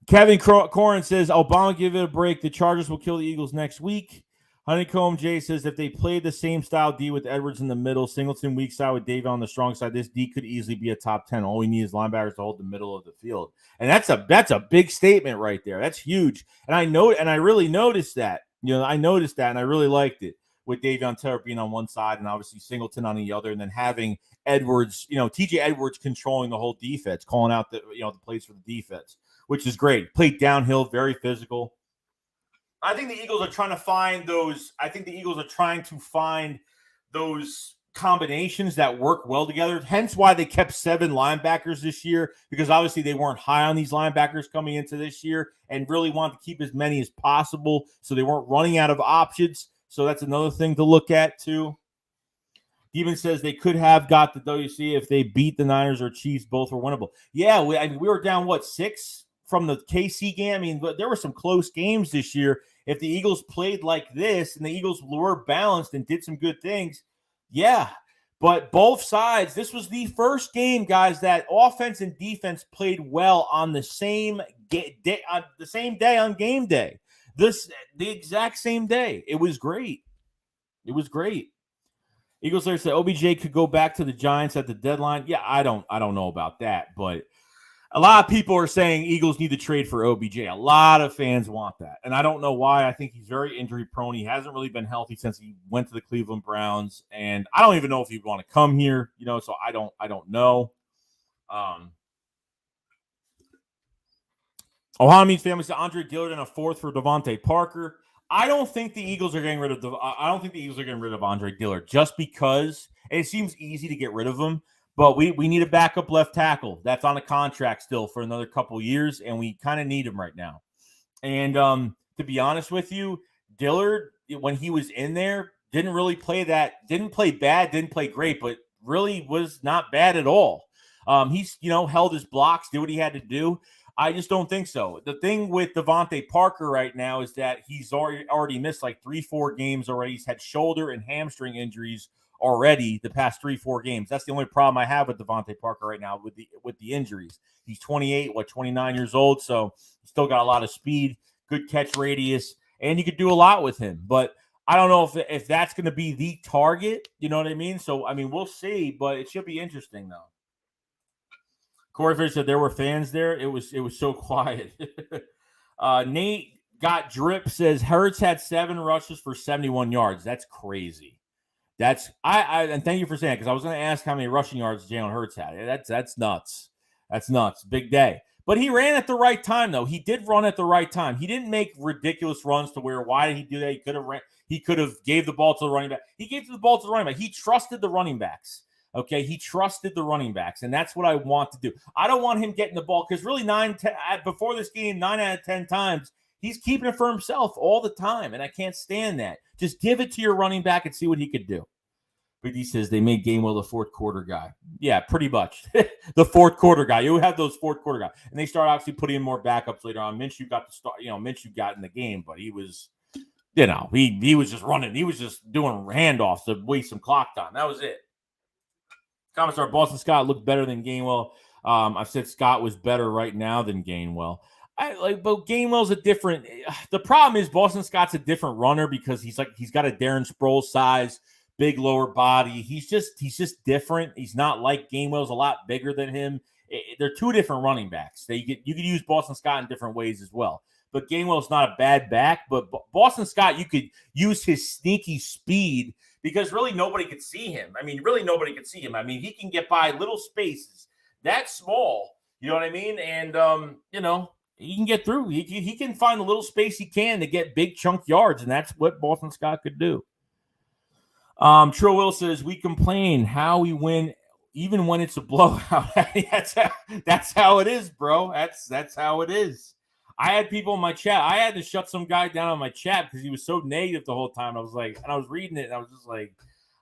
[SPEAKER 1] Kevin Corin says, "Obama, give it a break. The Chargers will kill the Eagles next week." Honeycomb J says, "If they played the same style D with Edwards in the middle, Singleton weak side with David on the strong side, this D could easily be a top 10. All we need is linebackers to hold the middle of the field." And that's a big statement right there. That's huge. And I really noticed that. You know, I noticed that and I really liked it with Davion Taylor being on one side and obviously Singleton on the other, and then having Edwards, you know, TJ Edwards controlling the whole defense, calling out the plays for the defense, which is great. Played downhill, very physical. I think the Eagles are trying to find those. I think the Eagles are trying to find those combinations that work well together. Hence why they kept 7 linebackers this year, because obviously they weren't high on these linebackers coming into this year and really wanted to keep as many as possible so they weren't running out of options. So that's another thing to look at too. Demon says they could have got the WC if they beat the Niners or Chiefs. Both were winnable. Yeah, we were down, 6 from the KC game? I mean, there were some close games this year. If the Eagles played like this and the Eagles were balanced and did some good things, yeah. But both sides, this was the first game, guys, that offense and defense played well on the same day on game day. The exact same day. It was great. Eagles Slayer said OBJ could go back to the Giants at the deadline. Yeah, I don't know about that, but a lot of people are saying Eagles need to trade for OBJ. A lot of fans want that, and I don't know why. I think he's very injury prone. He hasn't really been healthy since he went to the Cleveland Browns, and I don't even know if he'd want to come here. You know, so I don't know. Ohana Means Family said Andre Dillard and a 4th for Devontae Parker. I don't think the Eagles are getting rid of Andre Dillard just because, and it seems easy to get rid of him, But we need a backup left tackle. That's on a contract still for another couple years, and we kind of need him right now. And to be honest with you, Dillard, when he was in there, didn't play bad, didn't play great, but really was not bad at all. He's, held his blocks, did what he had to do. I just don't think so. The thing with Devontae Parker right now is that he's already missed like 3-4 games already. He's had shoulder and hamstring injuries already the past 3-4 games. That's the only problem I have with Devontae Parker right now with the injuries. He's 28, 29 years old, so he's still got a lot of speed, good catch radius, and you could do a lot with him. But I don't know if that's going to be the target. You know what I mean? So, we'll see, but it should be interesting, though. Corey Fisher said there were fans there. It was so quiet. Nate got drip says Hurts had 7 rushes for 71 yards. That's crazy. That's and thank you for saying it, because I was going to ask how many rushing yards Jalen Hurts had. That's nuts. That's nuts. Big day. But he ran at the right time, though. He did run at the right time. He didn't make ridiculous runs to where, why did he do that? He could have gave the ball to the running back. He gave the ball to the running back. He trusted the running backs. Okay, he trusted the running backs, and that's what I want to do. I don't want him getting the ball, because really before this game, 9 out of 10 times, he's keeping it for himself all the time, and I can't stand that. Just give it to your running back and see what he could do. But he says they made Gainwell the fourth quarter guy. Yeah, pretty much. The fourth quarter guy. You have those fourth quarter guys. And they start obviously putting in more backups later on. Minshew got the start, Minshew got in the game, but he was, he was just running. He was just doing handoffs to waste some clock time. That was it. Commissar Boston Scott looked better than Gainwell. I've said Scott was better right now than Gainwell. But Gainwell's a different. The problem is Boston Scott's a different runner, because he's got a Darren Sproles size, big lower body. He's just different. He's not like Gainwell's a lot bigger than him. They're two different running backs. You could use Boston Scott in different ways as well. But Gainwell's not a bad back. But Boston Scott, you could use his sneaky speed, because really nobody could see him. Really nobody could see him. He can get by little spaces that small. You know what I mean? And he can get through. He can find the little space he can to get big chunk yards, and that's what Boston Scott could do. Trill Will says we complain how we win even when it's a blowout. That's how it is, bro. That's how it is. I had people in my chat. I had to shut some guy down on my chat because he was so negative the whole time. I was like, and I was reading it, and I was just like,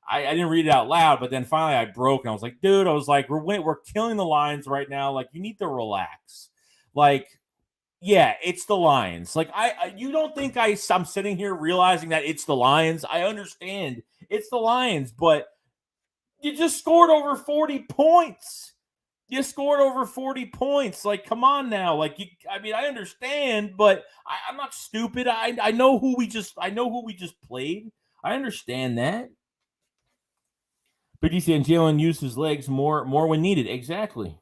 [SPEAKER 1] I didn't read it out loud, but then finally I broke, and I was like, dude, we're killing the Lions right now. Like, you need to relax. Like, yeah, it's the Lions. Like, you don't think I'm sitting here realizing that it's the Lions? I understand it's the Lions, but you just scored over 40 points. You scored over 40 points. Like, come on now. Like, I understand, but I'm not stupid. I know who we just played. I understand that. But you said Jalen used his legs more when needed. Exactly.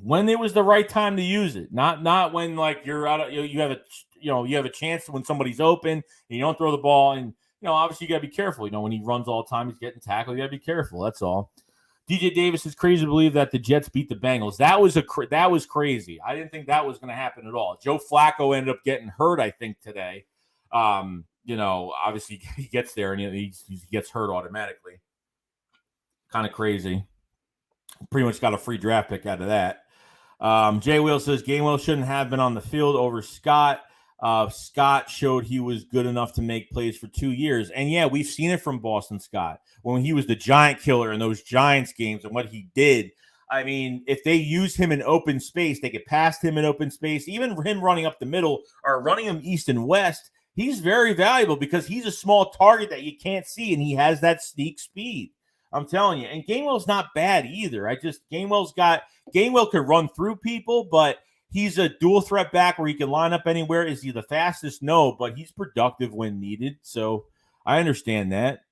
[SPEAKER 1] When it was the right time to use it, not when like you're out. You have a chance when somebody's open and you don't throw the ball. And obviously you got to be careful. When he runs all the time, he's getting tackled. You got to be careful. That's all. DJ Davis is crazy to believe that the Jets beat the Bengals. That was crazy. I didn't think that was going to happen at all. Joe Flacco ended up getting hurt, I think, today. Obviously he gets there and he gets hurt automatically. Kind of crazy. Pretty much got a free draft pick out of that. Jay Wheel says Gainwell shouldn't have been on the field over Scott. Scott showed he was good enough to make plays for 2 years. And yeah, we've seen it from Boston Scott when he was the giant killer in those Giants games and what he did. If they use him in open space, they get past him in open space, even him running up the middle or running him east and west. He's very valuable because he's a small target that you can't see, and he has that sneak speed. I'm telling you. And Gainwell's not bad either. Gainwell could run through people, but he's a dual threat back where he can line up anywhere. Is he the fastest? No, but he's productive when needed. So I understand that.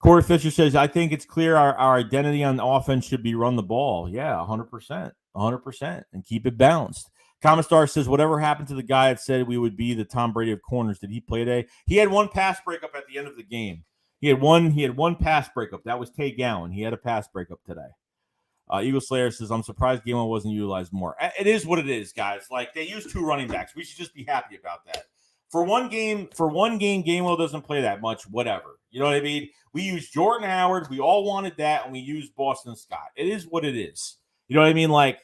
[SPEAKER 1] Corey Fisher says, I think it's clear our identity on offense should be run the ball. Yeah, 100%. 100%. And keep it balanced. Commissar says, whatever happened to the guy that said we would be the Tom Brady of corners? Did he play today? He had one pass breakup at the end of the game. He had one pass breakup. That was Tay Gowan. He had a pass breakup today. Eagle Slayer says, I'm surprised Gainwell wasn't utilized more. It is what it is, guys. Like, they use 2 running backs. We should just be happy about that. for one game, Gainwell doesn't play that much, whatever. You know what I mean? We used Jordan Howard. We all wanted that, and we used Boston Scott. It is what it is. You know what I mean? Like,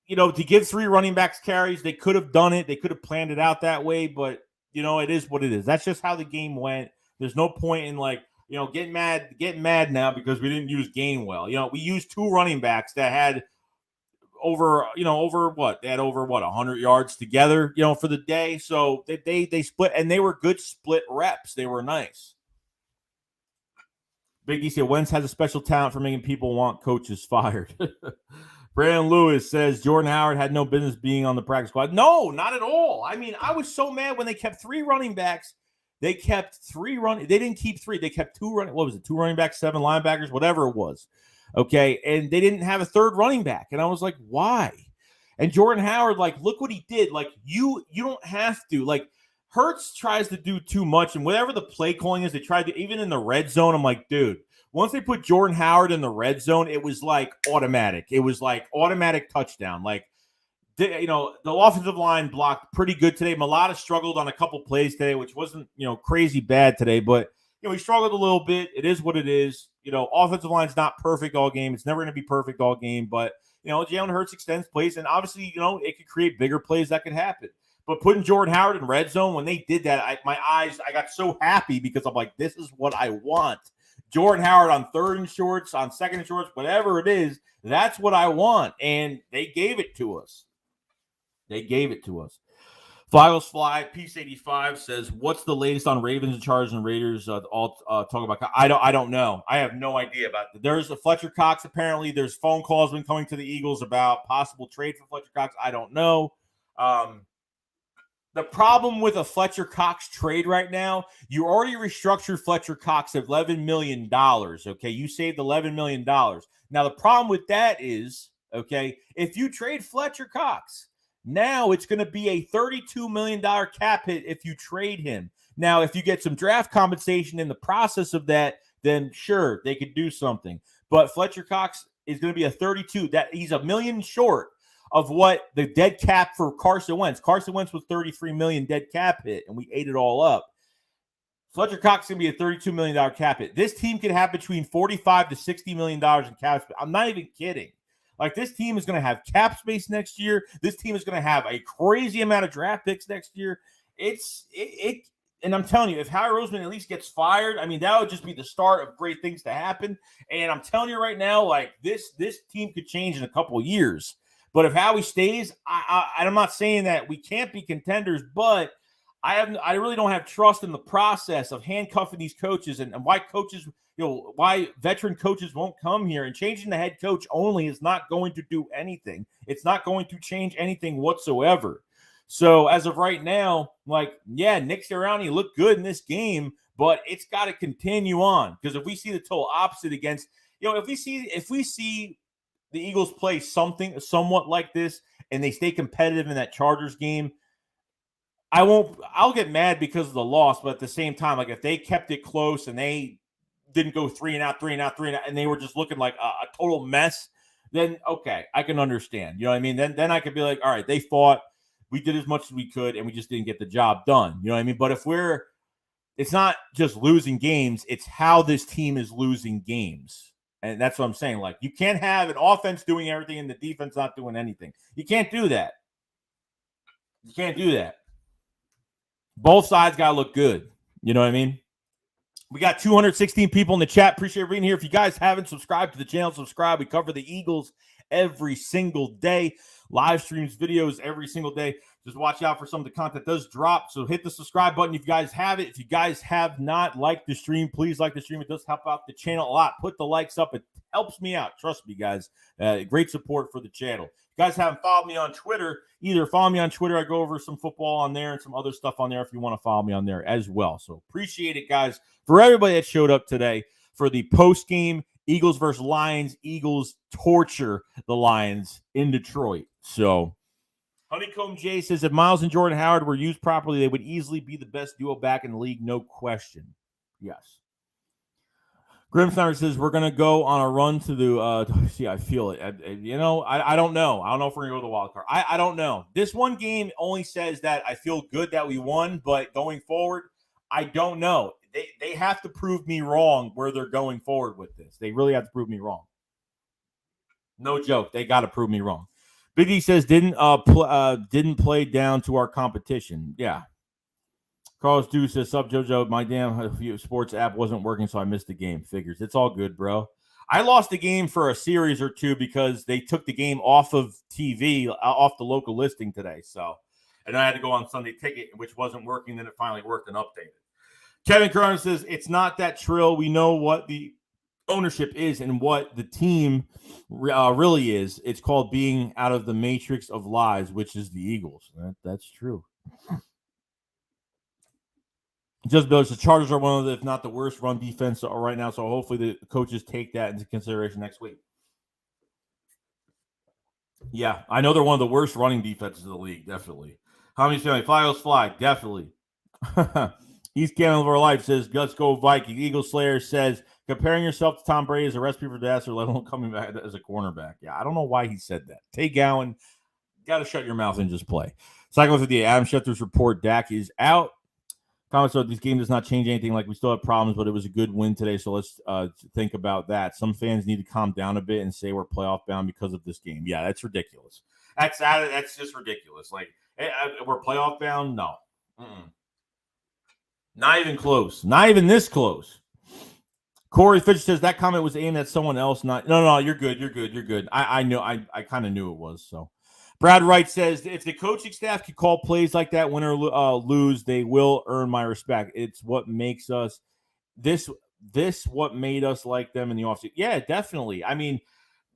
[SPEAKER 1] to give 3 running backs carries, they could have done it. They could have planned it out that way, but, it is what it is. That's just how the game went. There's no point in, getting mad now because we didn't use Gainwell. We used 2 running backs that had over 100 yards together, for the day. So they split, and they were good split reps. They were nice. Big E said Wentz has a special talent for making people want coaches fired. Brandon Lewis says Jordan Howard had no business being on the practice squad. No, not at all. I mean, I was so mad when they kept 3 running backs. They kept 3 running. They didn't keep 3. They kept 2 running. What was it? 2 running backs, 7 linebackers, whatever it was. Okay, and they didn't have a 3rd running back, and I was like, why? And Jordan Howard, look what he did. You don't have to. Hurts tries to do too much, and whatever the play calling is, they tried to, even in the red zone. I'm like, dude, once they put Jordan Howard in the red zone, it was automatic. It was automatic touchdown. The offensive line blocked pretty good today. Mulata struggled on a couple plays today, which wasn't, crazy bad today, but he struggled a little bit. It is what it is. Offensive line's not perfect all game. It's never going to be perfect all game, but Jalen Hurts extends plays, and obviously, it could create bigger plays that could happen. But putting Jordan Howard in red zone, when they did that, I got so happy because I'm like, this is what I want. Jordan Howard on 3rd and shorts, on 2nd and shorts, whatever it is, that's what I want. And they gave it to us. Flyos Fly, Peace 85 says, what's the latest on Ravens and Chargers and Raiders? All talk about. I don't know. I have no idea about that. There's a Fletcher Cox. Apparently, there's phone calls been coming to the Eagles about possible trade for Fletcher Cox. I don't know. The problem with a Fletcher Cox trade right now, you already restructured Fletcher Cox at $11 million. Okay, you saved $11 million. Now the problem with that is, okay, if you trade Fletcher Cox, now it's going to be a $32 million cap hit if you trade him. Now, if you get some draft compensation in the process of that, then sure, they could do something. But Fletcher Cox is going to be a 32. That he's $1 million short of what the dead cap for Carson Wentz. Carson Wentz was $33 million dead cap hit, and we ate it all up. Fletcher Cox is going to be a $32 million cap hit. This team could have between $45 to $60 million in cap space. I'm not even kidding. This team is going to have cap space next year. This team is going to have a crazy amount of draft picks next year. And I'm telling you, if Howie Roseman at least gets fired, I mean, that would just be the start of great things to happen. And I'm telling you right now, this team could change in a couple of years. But if Howie stays, I'm not saying that we can't be contenders, but I really don't have trust in the process of handcuffing these coaches and why coaches, why veteran coaches won't come here. And changing the head coach only is not going to do anything. It's not going to change anything whatsoever. So as of right now, Nick Sirianni looked good in this game, but it's got to continue on, because if we see the total opposite against, if we see the Eagles play something somewhat like this and they stay competitive in that Chargers game, I'll get mad because of the loss, but at the same time, if they kept it close and they didn't go 3 and out, and they were just looking like a total mess, then okay, I can understand. You know what I mean? Then I could be like, all right, they fought, we did as much as we could, and we just didn't get the job done. You know what I mean? But it's not just losing games, it's how this team is losing games. And that's what I'm saying. You can't have an offense doing everything and the defense not doing anything. You can't do that. Both sides got to look good. You know what I mean? We got 216 people in the chat. Appreciate being here. If you guys haven't subscribed to the channel, subscribe. We cover the Eagles every single day. Live streams, videos every single day. Just watch out for some of the content that does drop. So hit the subscribe button if you guys have it. If you guys have not liked the stream, please like the stream. It does help out the channel a lot. Put the likes up. It helps me out. Trust me, guys. Great support for the channel. If you guys haven't followed me on Twitter, either follow me on Twitter. I go over some football on there and some other stuff on there if you want to follow me on there as well. So appreciate it, guys. For everybody that showed up today for the post-game Eagles versus Lions. Eagles torture the Lions in Detroit. So Honeycomb J says, if Miles and Jordan Howard were used properly, they would easily be the best duo back in the league, no question. Yes. Grimsnarder says we're gonna go on a run to the. See, I feel it. I don't know. I don't know if we're gonna go to the wild card. I don't know. This one game only says that I feel good that we won, but going forward, I don't know. They have to prove me wrong where they're going forward with this. They really have to prove me wrong. No joke. They got to prove me wrong. Big D says didn't play down to our competition. Yeah. Carlos Dew says, "Sup, JoJo? My damn sports app wasn't working, so I missed the game. Figures. It's all good, bro. I lost the game for a series or two because they took the game off of TV, off the local listing today. So, and I had to go on Sunday Ticket, which wasn't working. Then it finally worked and updated." Kevin Curran says, "It's not that trill. We know what the ownership is and what the team really is. It's called being out of the matrix of lies, which is the Eagles. That's true." Just because the Chargers are one of the, if not the worst run defense right now, so hopefully the coaches take that into consideration next week. Yeah, I know they're one of the worst running defenses in the league, definitely. How many family? Flyos fly, definitely. East Canada of our life says, "Let's go Vikings." Eagle Slayer says, "Comparing yourself to Tom Brady is a recipe for disaster, let alone coming back as a cornerback." Yeah, I don't know why he said that. Tay Gowan, got to shut your mouth and just play. Cycle 58, Adam Schefter's report, Dak is out. Comments are, "This game does not change anything. Like, we still have problems, but it was a good win today. So let's think about that. Some fans need to calm down a bit and say we're playoff bound because of this game." Yeah, that's ridiculous. That's just ridiculous. Like, we're playoff bound? No. Mm-mm. Not even close. Not even this close. Corey Fitch says that comment was aimed at someone else. No. You're good. You're good. I know. I kind of knew it was. So. Brad Wright says, "If the coaching staff could call plays like that, win or lose, they will earn my respect. It's what makes us this what made us like them in the offseason." Yeah, definitely. I mean,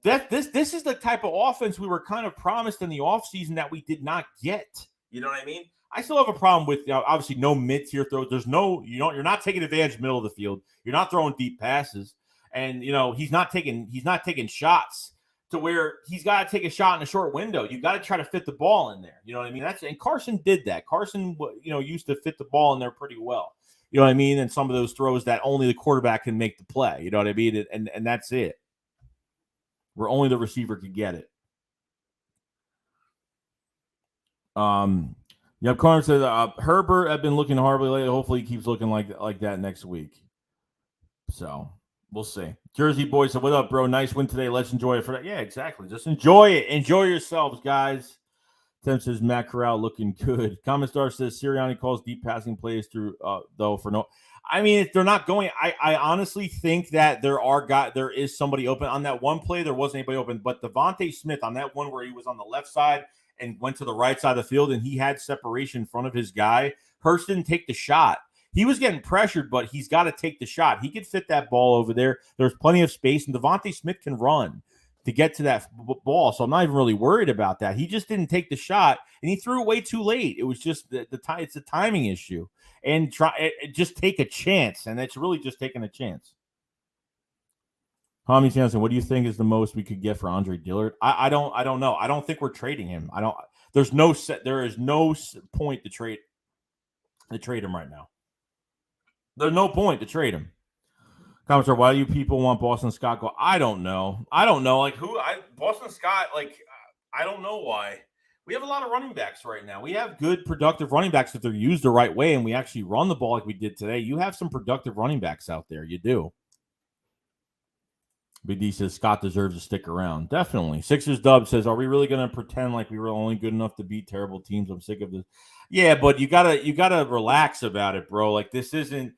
[SPEAKER 1] this is the type of offense we were kind of promised in the offseason that we did not get. You know what I mean? I still have a problem with obviously no mid-tier throws. There's no, you're not taking advantage of the middle of the field. You're not throwing deep passes, and he's not taking shots to where he's got to take a shot in a short window. You've got to try to fit the ball in there. You know what I mean? And Carson did that. Carson, used to fit the ball in there pretty well. You know what I mean? And some of those throws that only the quarterback can make the play. You know what I mean? And that's it. Where only the receiver could get it. Carson said, "Herbert have been looking horribly lately. Hopefully he keeps looking like that next week." So we'll see. Jersey Boy said, "What up, bro? Nice win today. Let's enjoy it for that." Yeah, exactly. Just enjoy it. Enjoy yourselves, guys. Tim says, "Matt Corral looking good." Common Star says, "Sirianni calls deep passing plays through, though, for no." I mean, if they're not going, I honestly think that there is somebody open. On that one play, there wasn't anybody open. But Devontae Smith, on that one where he was on the left side and went to the right side of the field and he had separation in front of his guy, Hurst didn't take the shot. He was getting pressured, but he's got to take the shot. He could fit that ball over there. There's plenty of space, and Devontae Smith can run to get to that ball. So I'm not even really worried about that. He just didn't take the shot, and he threw it way too late. It was just it's a timing issue. And just take a chance, and it's really just taking a chance. Tommy Sampson, what do you think is the most we could get for Andre Dillard? I don't know. I don't think we're trading him. There is no point to trade him right now. There's no point to trade him. Comments are, "Why do you people want Boston Scott go?" I don't know. Like Boston Scott, like I don't know why. We have a lot of running backs right now. We have good, productive running backs if they're used the right way and we actually run the ball like we did today. You have some productive running backs out there. You do. Big D says Scott deserves to stick around. Definitely. Sixers Dub says, "Are we really going to pretend like we were only good enough to beat terrible teams? I'm sick of this." Yeah, but you gotta relax about it, bro. Like, this isn't,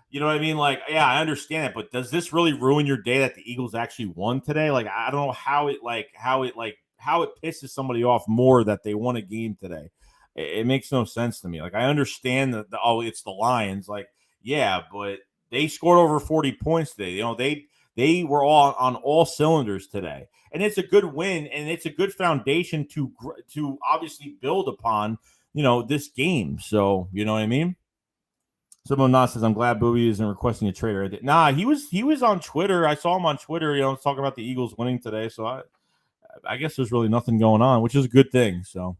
[SPEAKER 1] you know what I mean? Like, yeah, I understand it, but does this really ruin your day that the Eagles actually won today? Like, I don't know how it pisses somebody off more that they won a game today. It makes no sense to me. Like, I understand that it's the Lions. Like, yeah, but they scored over 40 points today. They were all on all cylinders today, and it's a good win, and it's a good foundation to obviously build upon. This game. So, you know what I mean? Someone not says, "I'm glad Boobie isn't requesting a trade." Nah, he was on Twitter. I saw him on Twitter, talking about the Eagles winning today. So I guess there's really nothing going on, which is a good thing. So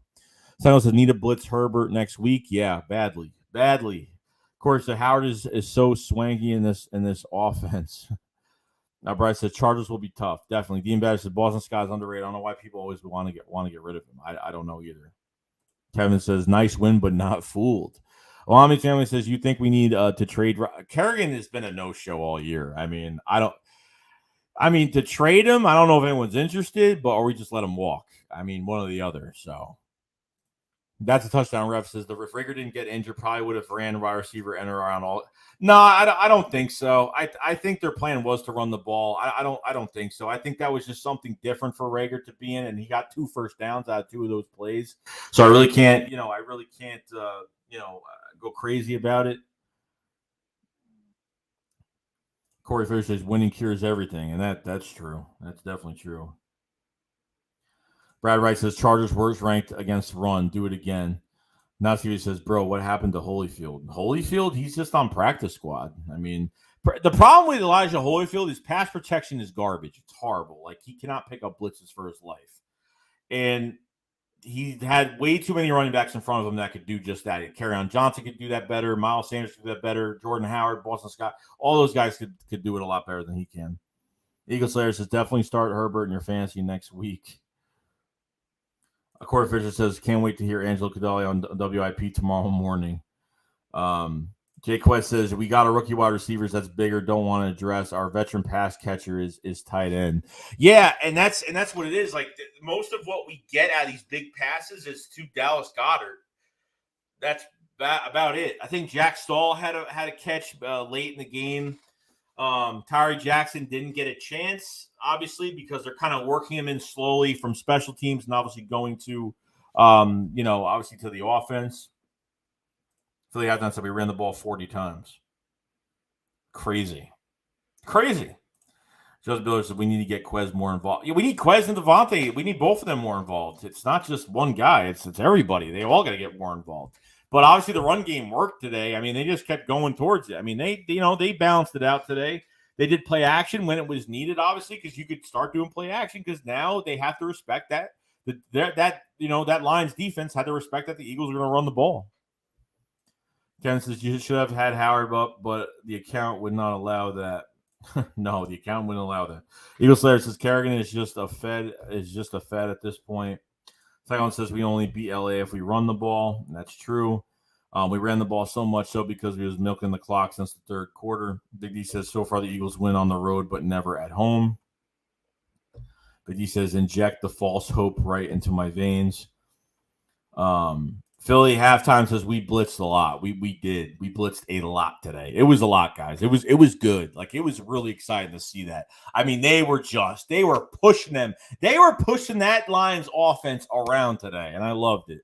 [SPEAKER 1] Silence says, "Need a blitz Herbert next week." Yeah, badly. Of course, the Howard is so swanky in this offense. Now, Bryce says Chargers will be tough. Definitely. Dean Bash says Boston Scott's underrated. I don't know why people always want to get rid of him. I don't know either. Kevin says nice win, but not fooled. Alami family says you think we need to trade. Kerrigan has been a no-show all year. I mean, to trade him, I don't know if anyone's interested, but or we just let him walk. I mean, one or the other. So that's a touchdown. Ref says if Rager didn't get injured, probably would have ran wide receiver and around all. No, I don't think so. I think their plan was to run the ball. I don't think so. I think that was just something different for Rager to be in, and he got 2 first downs out of 2 of those plays. So I really can't go crazy about it. Corey Fisher says winning cures everything, and that's true. That's definitely true. Brad Wright says Chargers worst ranked against run. Do it again. Nazi says, bro, what happened to Holyfield? Holyfield, he's just on practice squad. I mean, the problem with Elijah Holyfield is pass protection is garbage. It's horrible. Like, he cannot pick up blitzes for his life. And he had way too many running backs in front of him that could do just that. Kerryon Johnson could do that better. Miles Sanders could do that better. Jordan Howard, Boston Scott, all those guys could do it a lot better than he can. Eagle Slayer says, definitely start Herbert in your fantasy next week. Corey Fisher says, can't wait to hear Angelo Cadale on WIP tomorrow morning. Jay Quest says, we got a rookie wide receivers that's bigger, don't want to address. Our veteran pass catcher is tight end. Yeah, and that's what it is. Like, most of what we get out of these big passes is to Dallas Goedert. That's about it. I think Jack Stahl had a catch late in the game. Tyree Jackson didn't get a chance, obviously, because they're kind of working him in slowly from special teams and obviously going to, obviously to the offense. Philly had done so we ran the ball 40 times. Crazy. Joseph Biller said we need to get Quez more involved. Yeah, we need Quez and Devontae. We need both of them more involved. It's not just one guy. It's everybody. They all got to get more involved. But obviously the run game worked today. I mean, they just kept going towards it. I mean, they balanced it out today. They did play action when it was needed, obviously, because you could start doing play action because now they have to respect that. That Lions defense had to respect that the Eagles are going to run the ball. Ken says you should have had Howard up, but the account would not allow that. No, the account wouldn't allow that. Eagle Slayer says Kerrigan is just a fed at this point. Cyclone says we only beat LA if we run the ball. And that's true. We ran the ball so much so because we was milking the clock since the third quarter. Big D says so far the Eagles win on the road, but never at home. Big D says inject the false hope right into my veins. Philly halftime says we blitzed a lot. We did. We blitzed a lot today. It was a lot, guys. It was good. Like, it was really exciting to see that. I mean, they were pushing them. They were pushing that Lions offense around today, and I loved it.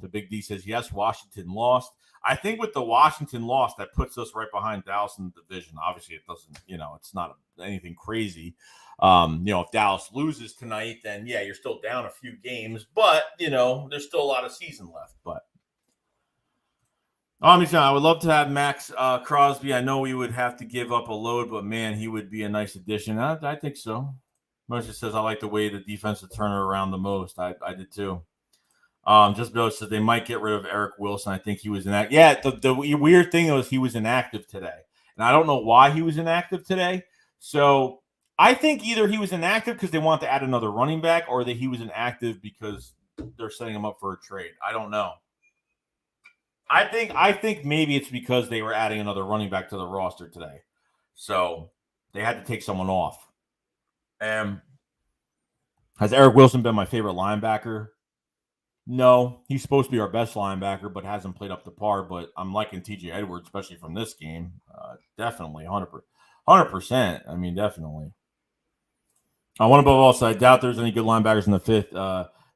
[SPEAKER 1] The Big D says, yes, Washington lost. I think with the Washington loss, that puts us right behind Dallas in the division. Obviously, it doesn't, it's not anything crazy. If Dallas loses tonight, then yeah, you're still down a few games, but there's still a lot of season left. But I would love to have Max Crosby. I know we would have to give up a load, but man, he would be a nice addition. I think so. Moshe says I like the way the defense would turn it around the most. I did too. Just Bill says they might get rid of Eric Wilson. I think he was inactive. Yeah, the weird thing was he was inactive today, and I don't know why he was inactive today. So I think either he was inactive because they want to add another running back, or that he was inactive because they're setting him up for a trade. I don't know. I think maybe it's because they were adding another running back to the roster today, so they had to take someone off. Has Eric Wilson been my favorite linebacker? No, he's supposed to be our best linebacker, but hasn't played up to par. But I'm liking TJ Edwards, especially from this game. Definitely, 100%. I mean, definitely. One above all, so I doubt there's any good linebackers in the fifth.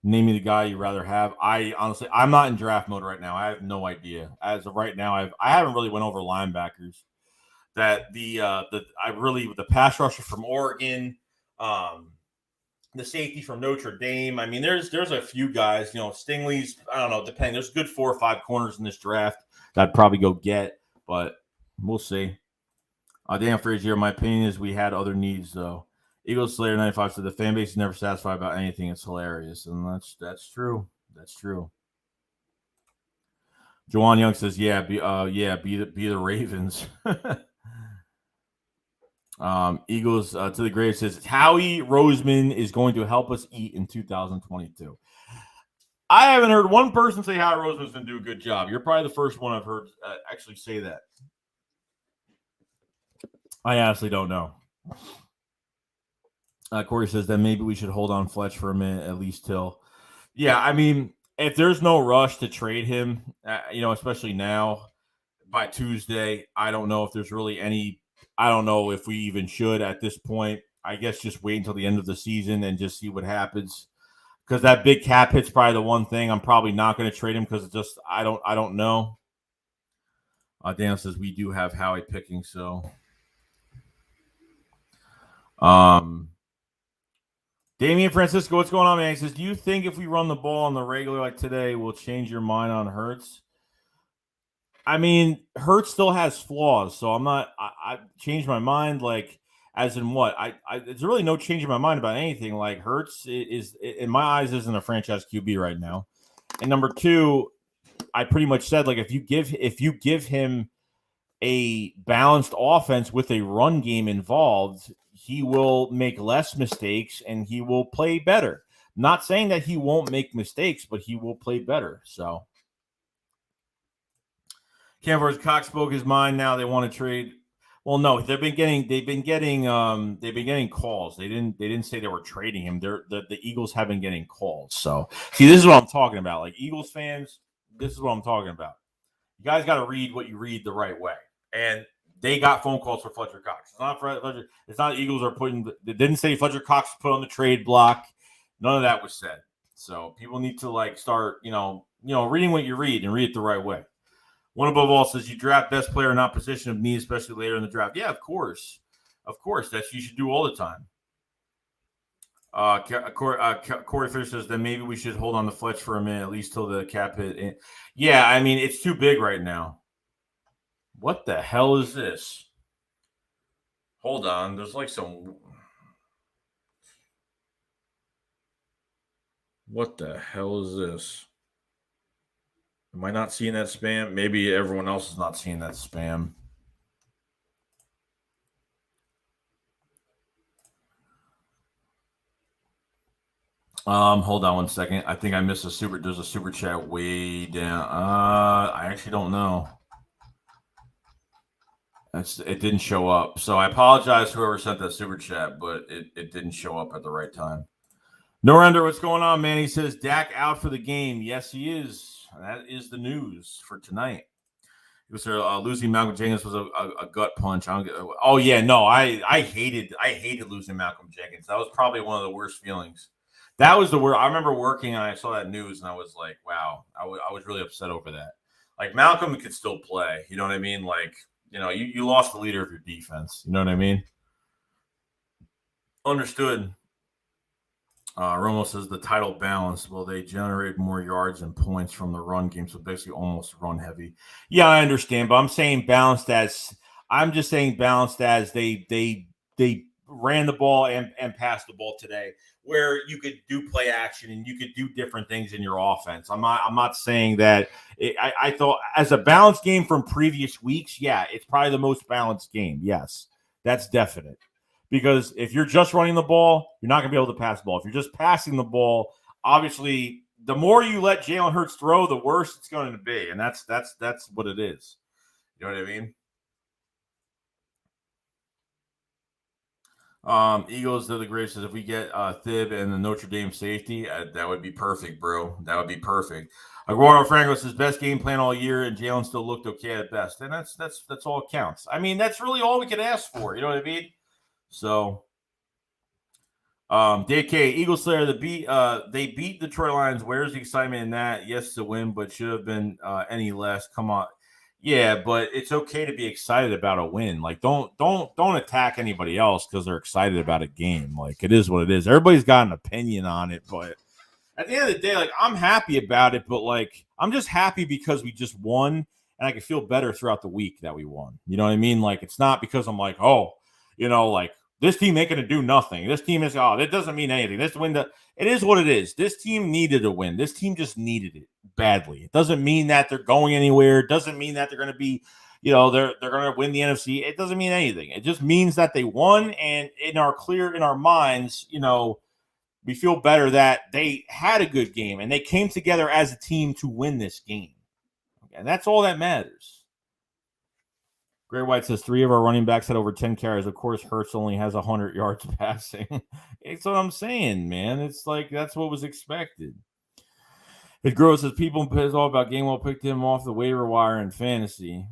[SPEAKER 1] Name me the guy you'd rather have. I'm not in draft mode right now. I have no idea. As of right now, I haven't really went over linebackers. That the pass rusher from Oregon, the safety from Notre Dame. I mean, there's a few guys, Stingley's, I don't know, depending. There's good 4 or 5 corners in this draft that I'd probably go get, but we'll see. Dan Frazier, my opinion is we had other needs, though. Eagles Slayer 95 said the fan base is never satisfied about anything. It's hilarious, and that's true. That's true. Joanne Young says, be the Ravens. Eagles to the grave says Howie Roseman is going to help us eat in 2022. I haven't heard one person say Howie Roseman's going to do a good job. You're probably the first one I've heard actually say that. I honestly don't know. Corey says that maybe we should hold on Fletch for a minute, at least till. Yeah, I mean, if there's no rush to trade him, especially now by Tuesday, I don't know if there's really any. I don't know if we even should at this point. I guess just wait until the end of the season and just see what happens. Because that big cap hit's probably the one thing I'm probably not going to trade him because just I don't know. Dan says we do have Howie picking, so. Damian Francisco, what's going on, man? He says, do you think if we run the ball on the regular like today, we'll change your mind on Hurts? I mean, Hurts still has flaws, so I changed my mind, like, as in what? There's really no change in my mind about anything. Like, Hurts is in my eyes, isn't a franchise QB right now. And number two, I pretty much said, like, if you give him a balanced offense with a run game involved, he will make less mistakes and he will play better. Not saying that he won't make mistakes, but he will play better. So Canvas Cox spoke his mind. Now they want to trade. Well, no, they've been getting calls. They didn't say they were trading him. The Eagles have been getting calls. So see, this is what I'm talking about. Like, Eagles fans, this is what I'm talking about. You guys got to read what you read the right way. And they got phone calls for Fletcher Cox. It's not Fletcher. It's not the Eagles are putting. They didn't say Fletcher Cox put on the trade block. None of that was said. So people need to start, reading what you read and read it the right way. One above all says you draft best player, not position of need, especially later in the draft. Yeah, of course. That's you should do all the time. Corey Fisher says that maybe we should hold on to Fletch for a minute, at least till the cap hit. Yeah, I mean, it's too big right now. What the hell is this? Hold on. There's some. What the hell is this? Am I not seeing that spam? Maybe everyone else is not seeing that spam. Hold on one second. I think I missed a super. There's a super chat way down. I actually don't know. It didn't show up. So I apologize to whoever sent that super chat, but it didn't show up at the right time. Norender, what's going on, man? He says Dak out for the game. Yes, he is. That is the news for tonight. He was losing Malcolm Jenkins was a gut punch. Oh yeah, no, I hated losing Malcolm Jenkins. That was probably one of the worst feelings. That was the worst. I remember working and I saw that news and I was like, wow, I was really upset over that. Like, Malcolm could still play. You know what I mean? Like, you lost the leader of your defense. You know what I mean? Understood. Romo says the title balance. Well, they generate more yards and points from the run game, so basically almost run heavy. Yeah, I understand, but I'm just saying balanced as they ran the ball and passed the ball today, where you could do play action and you could do different things in your offense. I'm not saying that. I thought as a balanced game from previous weeks, yeah, it's probably the most balanced game. Yes, that's definite. Because if you're just running the ball, you're not going to be able to pass the ball. If you're just passing the ball, obviously, the more you let Jalen Hurts throw, the worse it's going to be, and that's what it is. You know what I mean? Eagles to the grave says if we get Thib and the Notre Dame safety, that would be perfect, bro. That would be perfect. Aguero Franco says best game plan all year, and Jalen still looked okay at best, and that's all it counts. I mean, that's really all we could ask for. You know what I mean? So, DK Eagles Slayer, they beat Detroit Lions. Where's the excitement in that? Yes, it's a win, but should have been any less. Come on, yeah, but it's okay to be excited about a win. Like, don't attack anybody else because they're excited about a game. Like, it is what it is. Everybody's got an opinion on it, but at the end of the day, like, I'm happy about it, but like, I'm just happy because we just won, and I can feel better throughout the week that we won. You know what I mean? Like, it's not because I'm like, oh, like, this team ain't going to do nothing. This team is, that doesn't mean anything. This win, it is what it is. This team needed a win. This team just needed it badly. It doesn't mean that they're going anywhere. It doesn't mean that they're going to be, they're going to win the NFC. It doesn't mean anything. It just means that they won, and in our minds, we feel better that they had a good game and they came together as a team to win this game. And that's all that matters. Gray White says 3 of our running backs had over 10 carries. Of course, Hurts only has 100 yards passing. It's what I'm saying, man. It's like that's what was expected. It grows as people piss off about Gainwell picked him off the waiver wire in fantasy.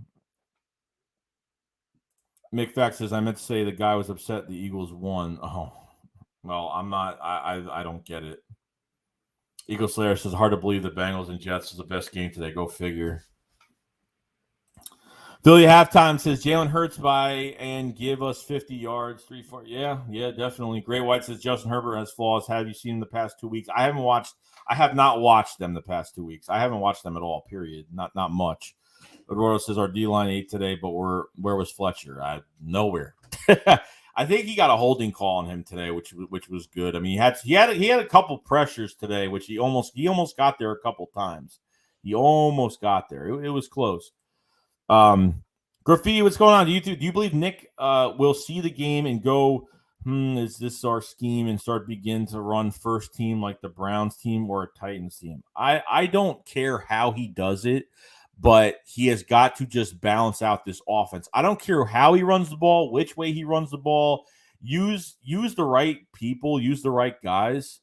[SPEAKER 1] Mick Fax says, I meant to say the guy was upset the Eagles won. Oh, well, I'm not. I don't get it. Eagle Slayer says, hard to believe the Bengals and Jets is the best game today. Go figure. Philly halftime says Jalen Hurts by and give us 50 yards, 3-4. Yeah, definitely. Great White says Justin Herbert has flaws. Have you seen him the past 2 weeks? I have not watched them the past 2 weeks. I haven't watched them at all, period. Not much. Eduardo says our D-line ate today, but where was Fletcher? Nowhere. I think he got a holding call on him today, which was good. I mean, he had a couple pressures today, which he almost got there a couple times. He almost got there. It was close. Graffiti, what's going on? Do you believe Nick will see the game and go, is this our scheme, and begin to run first team like the Browns team or a Titans team? I don't care how he does it, but he has got to just balance out this offense. I don't care how he runs the ball, which way he runs the ball. Use the right people, use the right guys.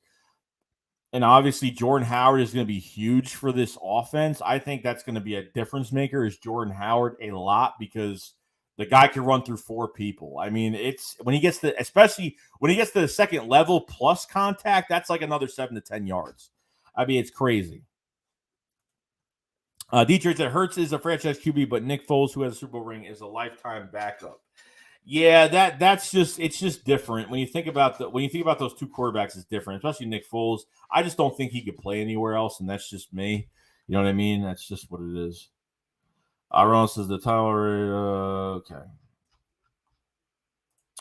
[SPEAKER 1] And obviously, Jordan Howard is going to be huge for this offense. I think that's going to be a difference maker is Jordan Howard a lot because the guy can run through 4 people. I mean, especially when he gets to the second level plus contact, that's like another 7 to 10 yards. I mean, it's crazy. Detroit said Hurts is a franchise QB, but Nick Foles, who has a Super Bowl ring, is a lifetime backup. Yeah, it's just different when you think about those 2 quarterbacks. It's different, especially Nick Foles. I just don't think he could play anywhere else, and that's just me. You know what I mean? That's just what it is. Ron says the title. Okay.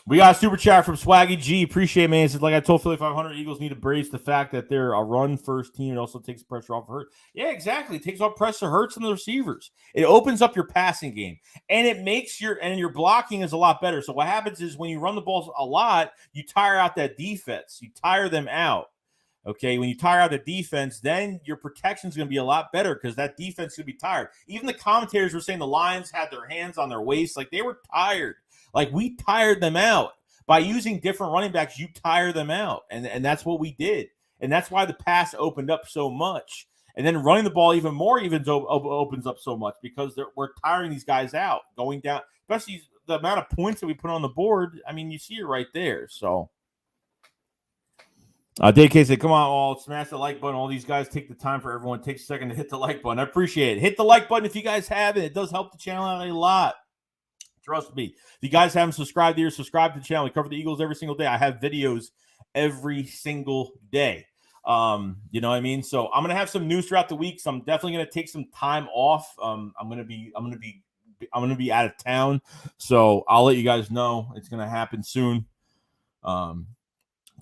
[SPEAKER 1] We got a super chat from Swaggy G. Appreciate it, man. He says, like I told Philly 500, Eagles need to brace the fact that they're a run-first team. It also takes pressure off of Hurts. Yeah, exactly. It takes off pressure Hurts and the receivers. It opens up your passing game, and it makes your blocking is a lot better. So what happens is when you run the balls a lot, you tire out that defense. You tire them out. Okay, when you tire out the defense, then your protection is going to be a lot better because that defense is going to be tired. Even the commentators were saying the Lions had their hands on their waist. Like, they were tired. Like, we tired them out. By using different running backs, you tire them out. And that's what we did. And that's why the pass opened up so much. And then running the ball even more opens up so much because we're tiring these guys out, going down, especially the amount of points that we put on the board. I mean, you see it right there. So, DK said, come on, all smash the like button. All these guys take the time for everyone. It takes a second to hit the like button. I appreciate it. Hit the like button if you guys haven't. It does help the channel out a lot. Trust me. If you guys haven't subscribed here, subscribe to the channel. We cover the Eagles every single day. I have videos every single day. You know what I mean? So I'm gonna have some news throughout the week. So I'm definitely gonna take some time off. I'm gonna be out of town. So I'll let you guys know. It's gonna happen soon.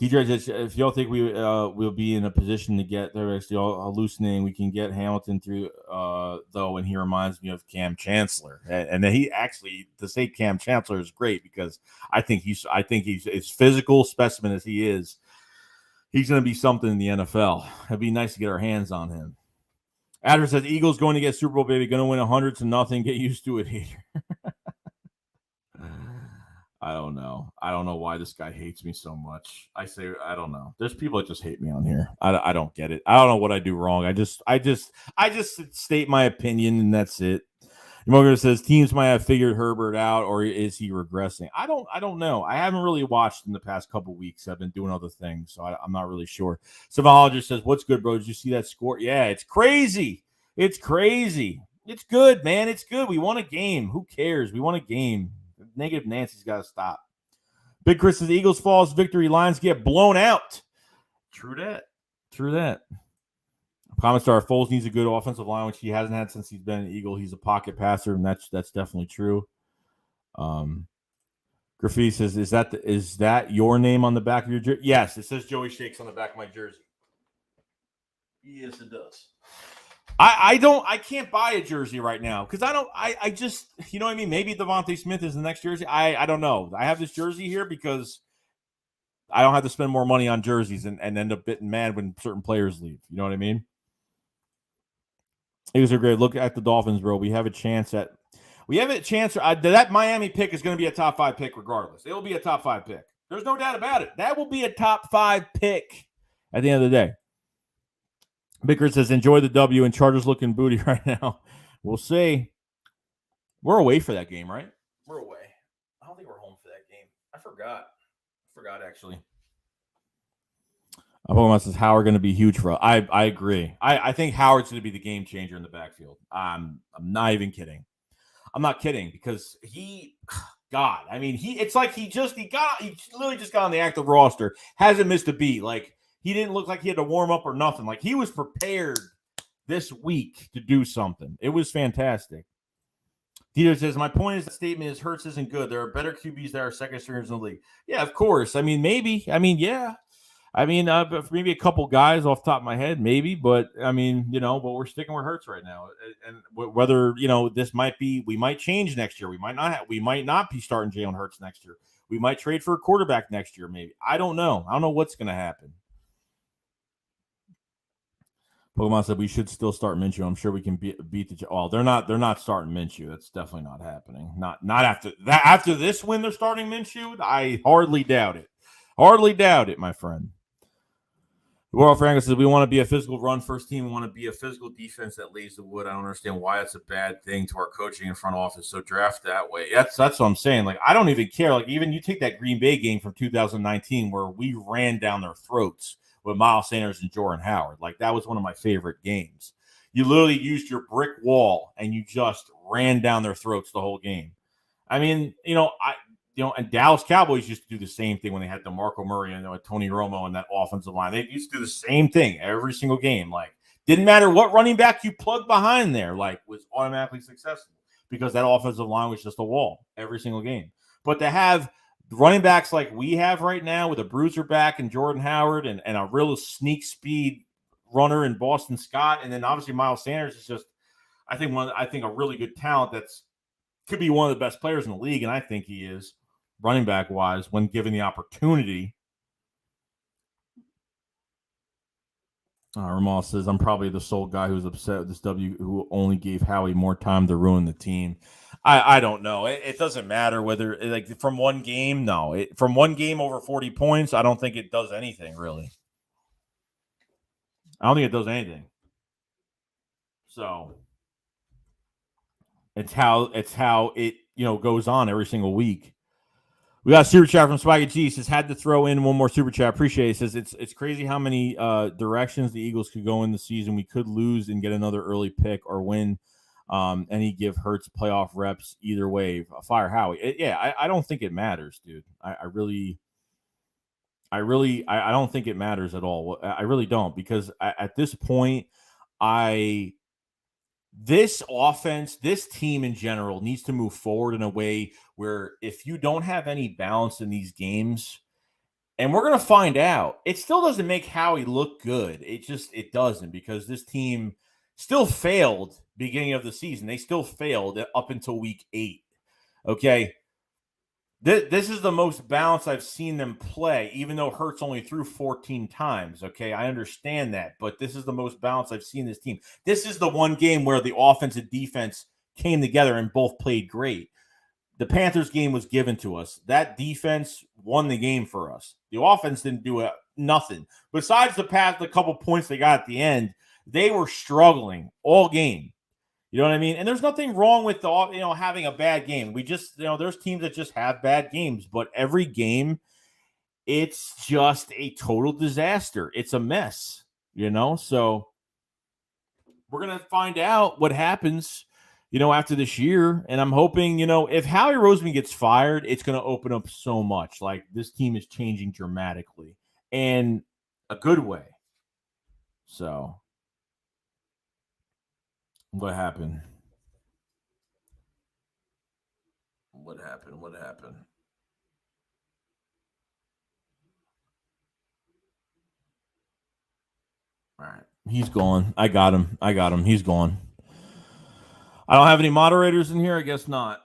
[SPEAKER 1] DJ says, if y'all think we will be in a position to get there, actually hallucinating, we can get Hamilton through though, and he reminds me of Cam Chancellor. And then he actually, to say Cam Chancellor is great because I think he's as physical specimen as he is. He's going to be something in the NFL. It'd be nice to get our hands on him. Adler says, Eagles going to get Super Bowl, baby. Going to win 100-0. Get used to it, hater. I don't know. I don't know why this guy hates me so much. I don't know. There's people that just hate me on here. I don't get it. I don't know what I do wrong. I just state my opinion and that's it. Moger says teams might have figured Herbert out, or is he regressing? I don't know. I haven't really watched in the past couple weeks. I've been doing other things, so I'm not really sure. Survivalogist says, "What's good, bro? Did you see that score? Yeah, it's crazy. It's crazy. It's good, man. It's good. We won a game. Who cares? We won a game. Negative Nancy's got to stop." Big Chris says, Eagles falls victory. Lions get blown out. True that. Common Star Foles needs a good offensive line, which he hasn't had since he's been an Eagle. He's a pocket passer, and that's definitely true. Graffiti says, is that your name on the back of your jersey? Yes, it says Joey Shakes on the back of my jersey. Yes, it does. I can't buy a jersey right now because I just, you know what I mean? Maybe Devontae Smith is the next jersey. I don't know. I have this jersey here because I don't have to spend more money on jerseys and end up getting mad when certain players leave. You know what I mean? It was a great look at the Dolphins, bro. We have a chance at that Miami pick is going to be a top 5 pick regardless. It will be a top 5 pick. There's no doubt about it. That will be a top 5 pick at the end of the day. Bickers says, enjoy the W and Chargers looking booty right now. We'll see. We're away for that game, right? We're away. I don't think we're home for that game. I forgot actually. Pokemon says Howard going to be huge for us. I agree. I think Howard's going to be the game changer in the backfield. I'm not even kidding. I'm not kidding because God, I mean, it's like he literally just got on the active roster, hasn't missed a beat. Like he didn't look like he had to warm up or nothing. Like he was prepared this week to do something. It was fantastic. Dieter says, my point is the statement is Hurts isn't good. There are better QBs that are second stringers in the league. Yeah, of course. I mean, maybe. I mean, yeah. I mean, maybe a couple guys off the top of my head, maybe, but I mean, but we're sticking with Hurts right now. And whether this we might change next year. We might not be starting Jalen Hurts next year. We might trade for a quarterback next year, maybe. I don't know. I don't know what's going to happen. Pokemon said we should still start Minshew. I'm sure we can beat the. Oh, they're not starting Minshew. That's definitely not happening. Not after that. After this win, they're starting Minshew. I hardly doubt it. Hardly doubt it, my friend. World Franco says we want to be a physical run first team. We want to be a physical defense that lays the wood. I don't understand why it's a bad thing to our coaching and front office. So draft that way. That's what I'm saying. Like I don't even care. Like even you take that Green Bay game from 2019 where we ran down their throats with Miles Sanders and Jordan Howard. Like that was one of my favorite games. You literally used your brick wall and you just ran down their throats the whole game. I mean, and Dallas Cowboys used to do the same thing when they had DeMarco Murray and Tony Romo and that offensive line. They used to do the same thing every single game. Like, didn't matter what running back you plugged behind there, like, was automatically successful because that offensive line was just a wall every single game. But to have running backs like we have right now with a bruiser back and Jordan Howard and a real sneak speed runner in Boston Scott, and then obviously Miles Sanders is just, I think a really good talent that's could be one of the best players in the league, and I think he is. Running back wise, when given the opportunity. Ramal says, I'm probably the sole guy who's upset with this W who only gave Howie more time to ruin the team. I don't know. It doesn't matter whether, like, from one game, no. From one game over 40 points, I don't think it does anything, really. I don't think it does anything. So it's how it goes on every single week. We got a super chat from Swaggy G. He says, had to throw in one more super chat. Appreciate it. He says, it's crazy how many directions the Eagles could go in the season. We could lose and get another early pick or win. And he give Hurts playoff reps either way. Fire Howie. I don't think it matters, dude. I don't think it matters at all. I really don't, because at this point, this offense, this team in general needs to move forward in a way where if you don't have any balance in these games, and we're going to find out, it still doesn't make Howie look good. It doesn't, because this team still failed beginning of the season. They still failed up until week 8. Okay. This is the most balanced I've seen them play, even though Hurts only threw 14 times. Okay, I understand that, but this is the most balanced I've seen this team. This is the one game where the offense and defense came together and both played great. The Panthers game was given to us. That defense won the game for us. The offense didn't do nothing. Besides the couple points they got at the end, they were struggling all game. You know what I mean? And there's nothing wrong with having a bad game. We just, there's teams that just have bad games, but every game, it's just a total disaster. It's a mess, So we're going to find out what happens, after this year. And I'm hoping, if Howie Roseman gets fired, it's going to open up so much. Like, this team is changing dramatically and a good way. So what happened? What happened? All right. He's gone. I got him. He's gone. I don't have any moderators in here. I guess not.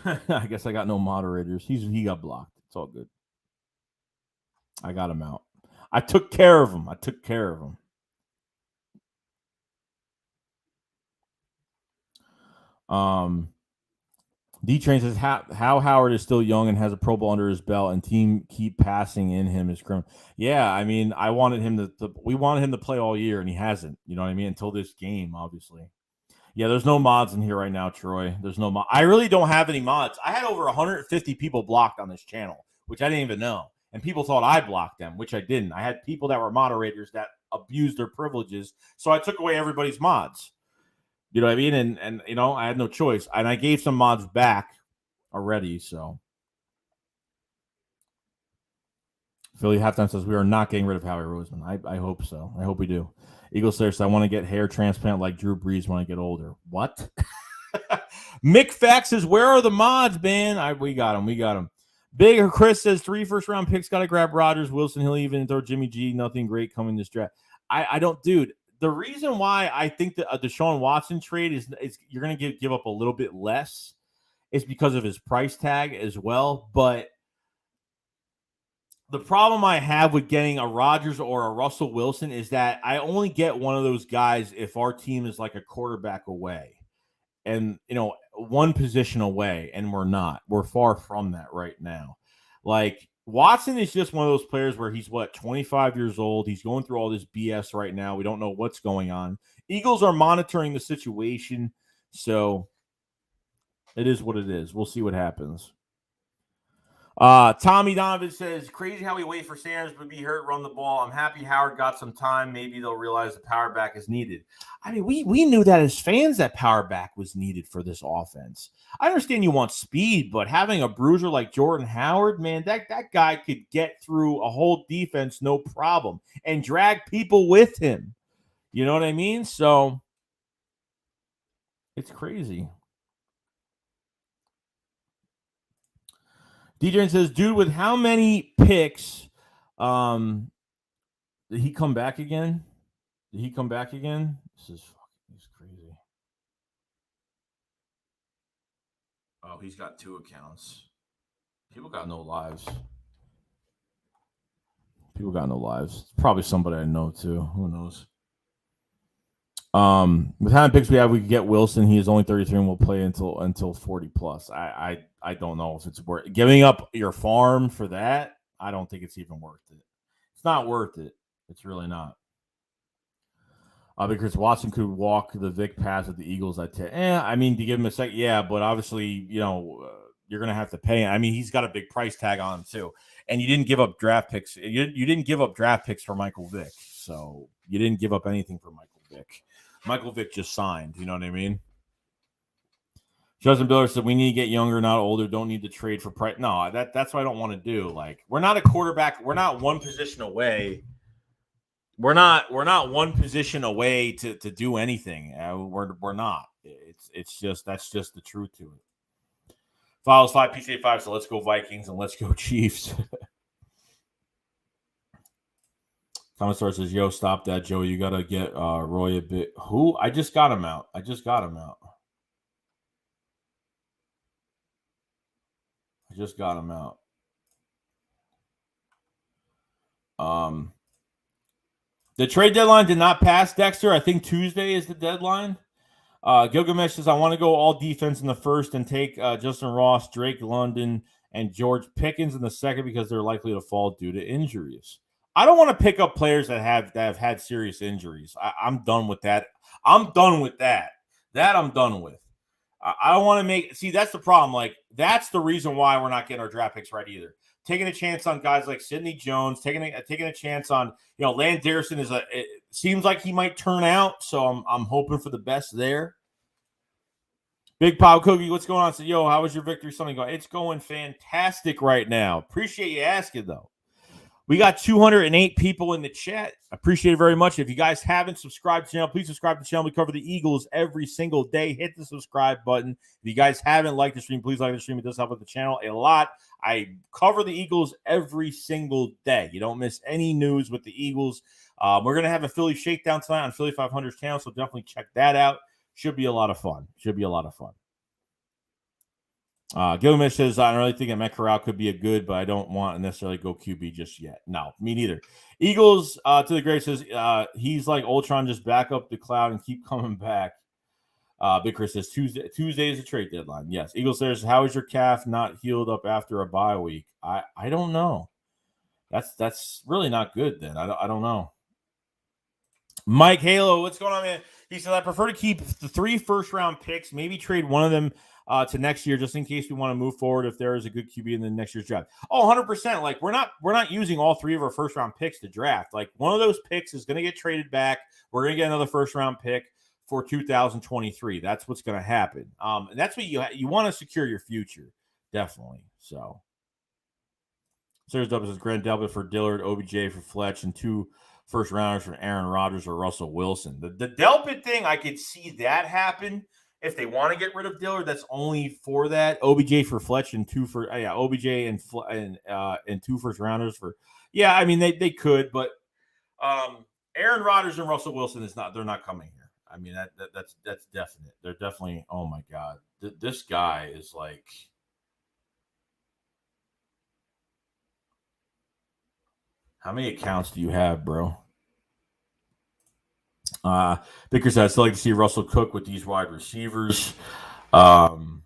[SPEAKER 1] I guess I got no moderators. He got blocked. It's all good. I got him out. I took care of him. D-Train says how Howard is still young and has a Pro Bowl under his belt, and team keep passing in him is criminal. Yeah, I mean, I wanted him we wanted him to play all year, and he hasn't. You know what I mean? Until this game, obviously. Yeah, there's no mods in here right now, Troy. There's no mod. I really don't have any mods. I had over 150 people blocked on this channel, which I didn't even know. And people thought I blocked them, which I didn't. I had people that were moderators that abused their privileges. So I took away everybody's mods. You know what I mean? And you know, I had no choice. And I gave some mods back already. So Philly halftime says we are not getting rid of Howie Roseman. I hope so. I hope we do. Eagles says I want to get hair transplant like Drew Brees when I get older. What? Mick Fax says, where are the mods, man? We got him. Big Chris says 3 first-round picks. Got to grab Rodgers, Wilson. He'll even throw Jimmy G. Nothing great coming this draft. I don't, dude. The reason why I think that a Deshaun Watson trade is you're going to give up a little bit less is because of his price tag as well. But the problem I have with getting a Rodgers or a Russell Wilson is that I only get one of those guys if our team is like a quarterback away and, you know, one position away, and we're not. We're far from that right now. Like, Watson is just one of those players where he's, 25 years old. He's going through all this BS right now. We don't know what's going on. Eagles are monitoring the situation, so it is what it is. We'll see what happens. Tommy Donovan says, crazy how we wait for Sanders to be hurt, run the ball. I'm happy Howard got some time. Maybe they'll realize the power back is needed. I mean, we knew that as fans that power back was needed for this offense. I understand you want speed, but having a bruiser like Jordan Howard, man, that guy could get through a whole defense no problem and drag people with him. You know what I mean? So it's crazy. DJ says, dude, with how many picks, did he come back again? This is crazy. Oh, he's got 2 accounts. People got no lives. It's probably somebody I know too. Who knows? With how many picks we have, we could get Wilson. He is only 33 and will play until 40 plus. I don't know if it's worth giving up your farm for that. I don't think it's even worth it. It's not worth it. It's really not. Because Watson could walk the Vic pass with the Eagles. I mean, to give him a second, yeah, but obviously, you know, you're going to have to pay him. I mean, he's got a big price tag on him too, and you didn't give up draft picks. You didn't give up draft picks for Michael Vick, so you didn't give up anything for Michael Vick. Michael Vick just signed. You know what I mean? Justin Biller said we need to get younger, not older. Don't need to trade for price. No, that's what I don't want to do. Like, we're not a quarterback. We're not one position away. We're not one position away to do anything. We're not. It's just that's just the truth to it. Files 5 PCA 5. So let's go Vikings and let's go Chiefs. Commissar says, "Yo, stop that, Joe. You gotta get Roy a bit." Who? I just got him out. The trade deadline did not pass, Dexter. I think Tuesday is the deadline. Gilgamesh says, I want to go all defense in the first and take Justin Ross, Drake London, and George Pickens in the second because they're likely to fall due to injuries. I don't want to pick up players that have had serious injuries. I'm done with that. I'm done with that. I'm done with. I don't want to see, that's the problem. Like, that's the reason why we're not getting our draft picks right either. Taking a chance on guys like Sidney Jones, taking a chance on, you know, Land Darrison it seems like he might turn out, so I'm hoping for the best there. Big Pop Cookie, what's going on? So, yo, how was your victory Sunday going? It's going fantastic right now. Appreciate you asking, though. We got 208 people in the chat. Appreciate it very much. If you guys haven't subscribed to the channel, please subscribe to the channel. We cover the Eagles every single day. Hit the subscribe button. If you guys haven't liked the stream, please like the stream. It does help with the channel a lot. I cover the Eagles every single day. You don't miss any news with the Eagles. We're going to have a Philly shakedown tonight on Philly 500's channel, so definitely check that out. Should be a lot of fun. Gilgamesh says, I don't really think that Matt Corral could be a good, but I don't want to necessarily go QB just yet. No, me neither. Eagles to the great says he's like Ultron, just back up the cloud and keep coming back. Big Chris says Tuesday is a trade deadline. Yes. Eagles says, how is your calf not healed up after a bye week? I don't know. That's really not good then. I don't know. Mike Halo, what's going on, man? He said, I prefer to keep the 3 first-round picks, maybe trade one of them to next year, just in case we want to move forward if there is a good QB in the next year's draft. Oh, 100%. Like, we're not using all 3 of our first-round picks to draft. Like, one of those picks is going to get traded back. We're going to get another first-round pick for 2023. That's what's going to happen. And that's what you want to secure your future, definitely. So, Sarah's double says Grant Delpit for Dillard, OBJ for Fletch, and 2 first rounders for Aaron Rodgers or Russell Wilson. The Delpit thing, I could see that happen if they want to get rid of Dillard. That's only for that. OBJ for Fletch and 2 for OBJ and 2 first rounders for I mean they could, but Aaron Rodgers and Russell Wilson they're not coming here. I mean that's definite. They're definitely, oh my God, this guy is like. How many accounts do you have, bro? Vicker said, I'd still like to see Russell cook with these wide receivers. Eduardo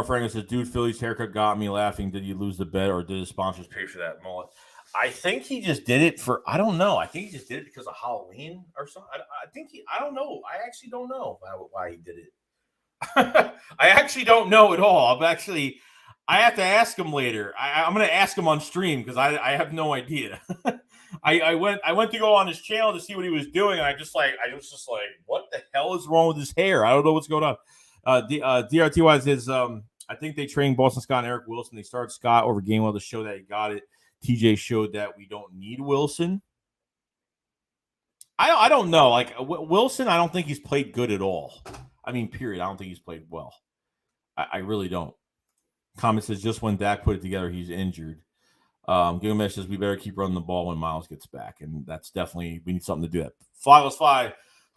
[SPEAKER 1] Franco says, dude, Philly's haircut got me laughing. Did you lose the bet or did the sponsors pay for that mullet? I think he just did it for, I don't know. I think he just did it because of Halloween or something. I don't know. I actually don't know why he did it. I actually don't know at all. I have to ask him later. I'm going to ask him on stream because I have no idea. I went to go on his channel to see what he was doing, and I was just like, what the hell is wrong with his hair? I don't know what's going on. DRTY says, I think they trained Boston Scott and Eric Wilson. They started Scott over Gainwell to show that he got it. TJ showed that we don't need Wilson. I don't know. Like Wilson, I don't think he's played good at all. I mean, period. I don't think he's played well. I really don't. Comment says just when Dak put it together, he's injured. Gilgamesh says we better keep running the ball when Miles gets back, and that's definitely we need something to do that. 505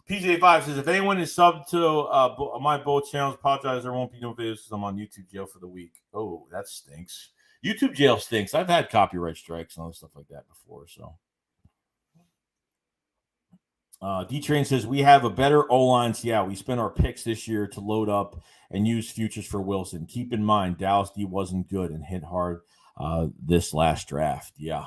[SPEAKER 1] PJ5 says if anyone is subbed to my both channels, apologize. There won't be no videos because I'm on YouTube jail for the week. Oh, that stinks. YouTube jail stinks. I've had copyright strikes and other stuff like that before. So D-Train says we have a better O-line. So yeah, we spent our picks this year to load up and use futures for Wilson. Keep in mind, Dallas D wasn't good and hit hard this last draft. Yeah.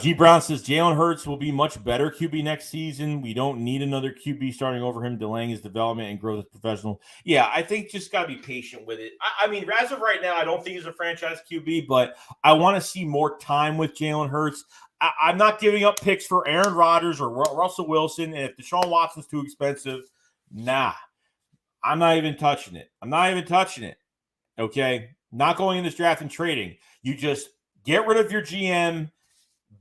[SPEAKER 1] G. Brown says Jalen Hurts will be much better QB next season. We don't need another QB starting over him, delaying his development and growth as professional. Yeah, I think just got to be patient with it. I mean, as of right now, I don't think he's a franchise QB, but I want to see more time with Jalen Hurts. I'm not giving up picks for Aaron Rodgers or Russell Wilson. And if Deshaun Watson's too expensive, nah, I'm not even touching it. Okay? Not going in this draft and trading. You just get rid of your GM,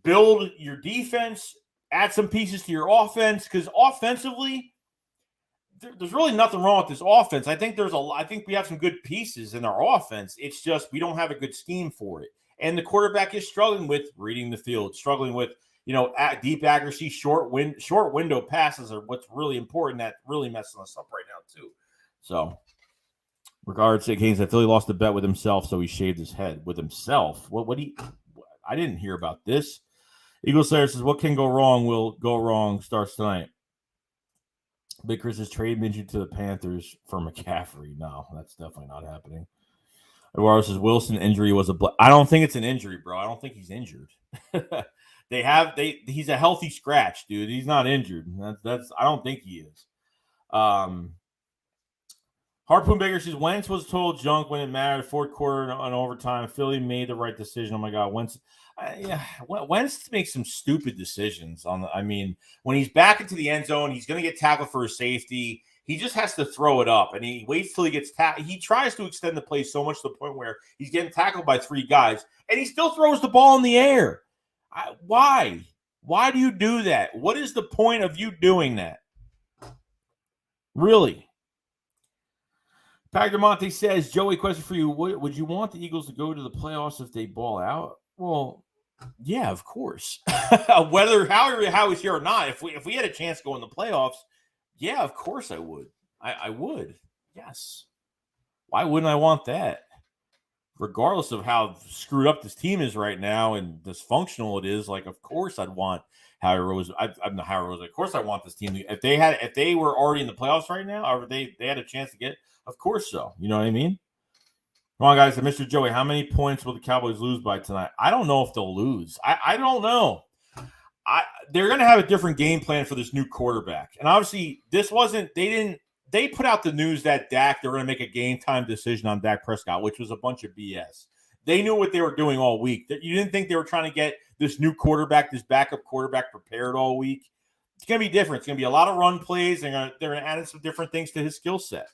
[SPEAKER 1] build your defense, add some pieces to your offense, because offensively, there's really nothing wrong with this offense. I think we have some good pieces in our offense. It's just we don't have a good scheme for it. And the quarterback is struggling with reading the field, struggling with, deep accuracy, short window passes are what's really important. That really messing us up right now too. So, regards to Kane said Philly lost the bet with himself, so he shaved his head with himself. I didn't hear about this. Eagle Slayer says, what can go wrong will go wrong starts tonight. Big Chris is trade Minshew to the Panthers for McCaffrey. No, that's definitely not happening. Eduardo says Wilson injury was I don't think it's an injury, bro. I don't think he's injured. He's a healthy scratch, dude. He's not injured. I don't think he is. Harpoon Baker says Wentz was told junk when it mattered. Fourth quarter on overtime. Philly made the right decision. Oh my God, Wentz. Wentz makes some stupid decisions. When he's back into the end zone, he's going to get tackled for a safety. He just has to throw it up, and he waits till he gets tackled. He tries to extend the play so much to the point where he's getting tackled by 3 guys, and he still throws the ball in the air. Why? Why do you do that? What is the point of you doing that? Really? Packer Monte says, Joey, question for you. Would you want the Eagles to go to the playoffs if they ball out? Well, yeah, of course. Whether how is here or not, if we had a chance to go in the playoffs, yeah, of course I would. I would. Yes. Why wouldn't I want that? Regardless of how screwed up this team is right now and dysfunctional it is, like, of course I'd want Howie Rose. I'm not Howie Rose. Of course I want this team. If they were already in the playoffs right now, or they had a chance to get, of course so. You know what I mean? Come on, guys. Mr. Joey, how many points will the Cowboys lose by tonight? I don't know if they'll lose. I don't know. They're going to have a different game plan for this new quarterback. And obviously, they put out the news that they're going to make a game time decision on Dak Prescott, which was a bunch of BS. They knew what they were doing all week. You didn't think they were trying to get this new quarterback, this backup quarterback prepared all week. It's going to be different. It's going to be a lot of run plays. They're going to add in some different things to his skill set.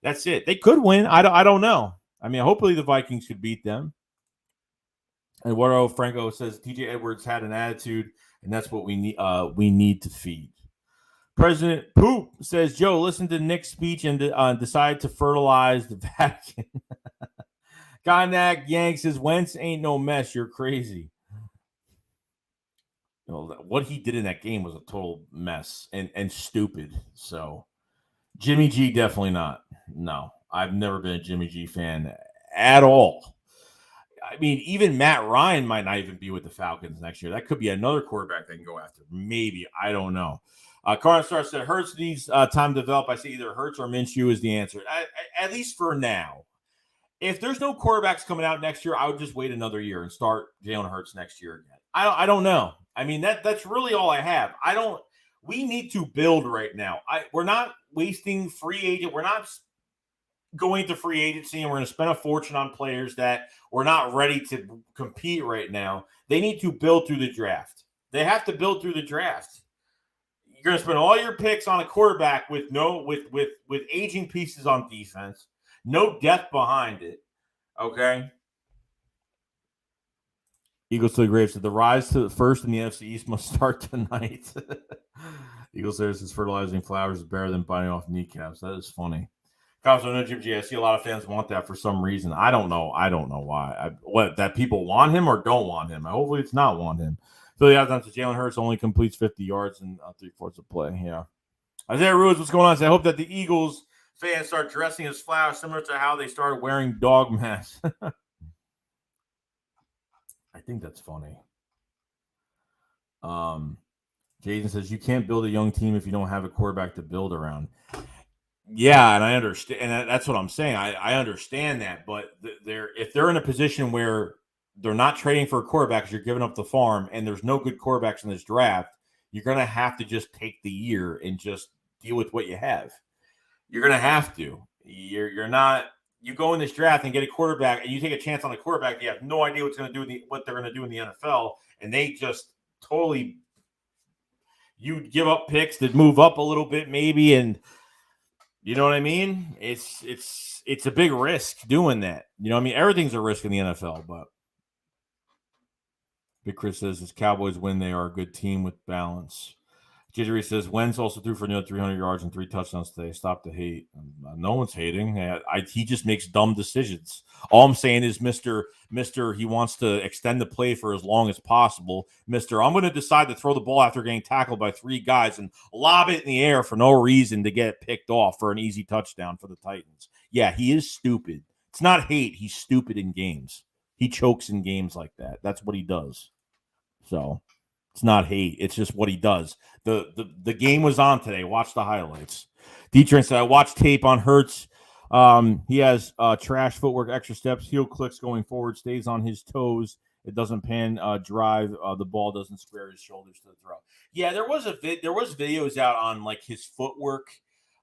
[SPEAKER 1] That's it. They could win. I don't know. I mean, hopefully the Vikings could beat them. Eduardo Franco says TJ Edwards had an attitude, and that's what we need to feed. President Poop says, Joe, listen to Nick's speech and decide to fertilize the Vatican. Gonak Yank says, Wentz ain't no mess. You're crazy. You know, what he did in that game was a total mess and stupid. So Jimmy G, definitely not. No, I've never been a Jimmy G fan at all. I mean, even Matt Ryan might not even be with the Falcons next year. That could be another quarterback they can go after. Maybe. I don't know. Carter Star said, Hurts needs time to develop. I say either Hurts or Minshew is the answer, at least for now. If there's no quarterbacks coming out next year, I would just wait another year and start Jalen Hurts next year again. I don't know. I mean, that's really all I have. We need to build right now. We're not wasting free agent. We're not going to free agency and we're going to spend a fortune on players that we're not ready to compete right now. They need to build through the draft. They have to build through the draft. You're going to spend all your picks on a quarterback with aging pieces on defense, no depth behind it. Okay. Eagles to the grave said the rise to the first in the NFC East must start tonight. Eagles says fertilizing flowers is better than biting off kneecaps. That is funny. I see a lot of fans want that for some reason. I don't know why. That people want him or don't want him. Hopefully it's not want him. So the odds on Jalen Hurts only completes 50 yards in 3/4 of play. Yeah. Isaiah Ruiz, what's going on? I hope that the Eagles fans start dressing as flowers similar to how they started wearing dog masks. I think that's funny. Jason says you can't build a young team if you don't have a quarterback to build around. Yeah, and I understand, and that's what I'm saying. I understand that, but if they're in a position where they're not trading for a quarterback because you're giving up the farm, and there's no good quarterbacks in this draft, you're going to have to just take the year and just deal with what you have. You're going to have to. You're not. You go in this draft and get a quarterback, and you take a chance on a quarterback. You have no idea what they're going to do in the NFL, and they just totally. You give up picks to move up a little bit, maybe, and. You know what I mean? It's a big risk doing that. You know what I mean? Everything's a risk in the NFL, but Big Chris says as Cowboys win, they are a good team with balance. Jittery says Wentz also threw for nearly 300 yards and 3 touchdowns today. Stop the hate. No one's hating. He just makes dumb decisions. All I'm saying is, Mr. He wants to extend the play for as long as possible. Mr. I'm going to decide to throw the ball after getting tackled by 3 guys and lob it in the air for no reason to get picked off for an easy touchdown for the Titans. Yeah, he is stupid. It's not hate. He's stupid in games. He chokes in games like that. That's what he does. So it's not hate. It's just what he does. The game was on today. Watch the highlights. Dietrich said, I watched tape on Hurts. He has trash footwork, extra steps, heel clicks going forward, stays on his toes. It doesn't pan drive. The ball doesn't square his shoulders to the throw. Yeah, there was videos out on like his footwork.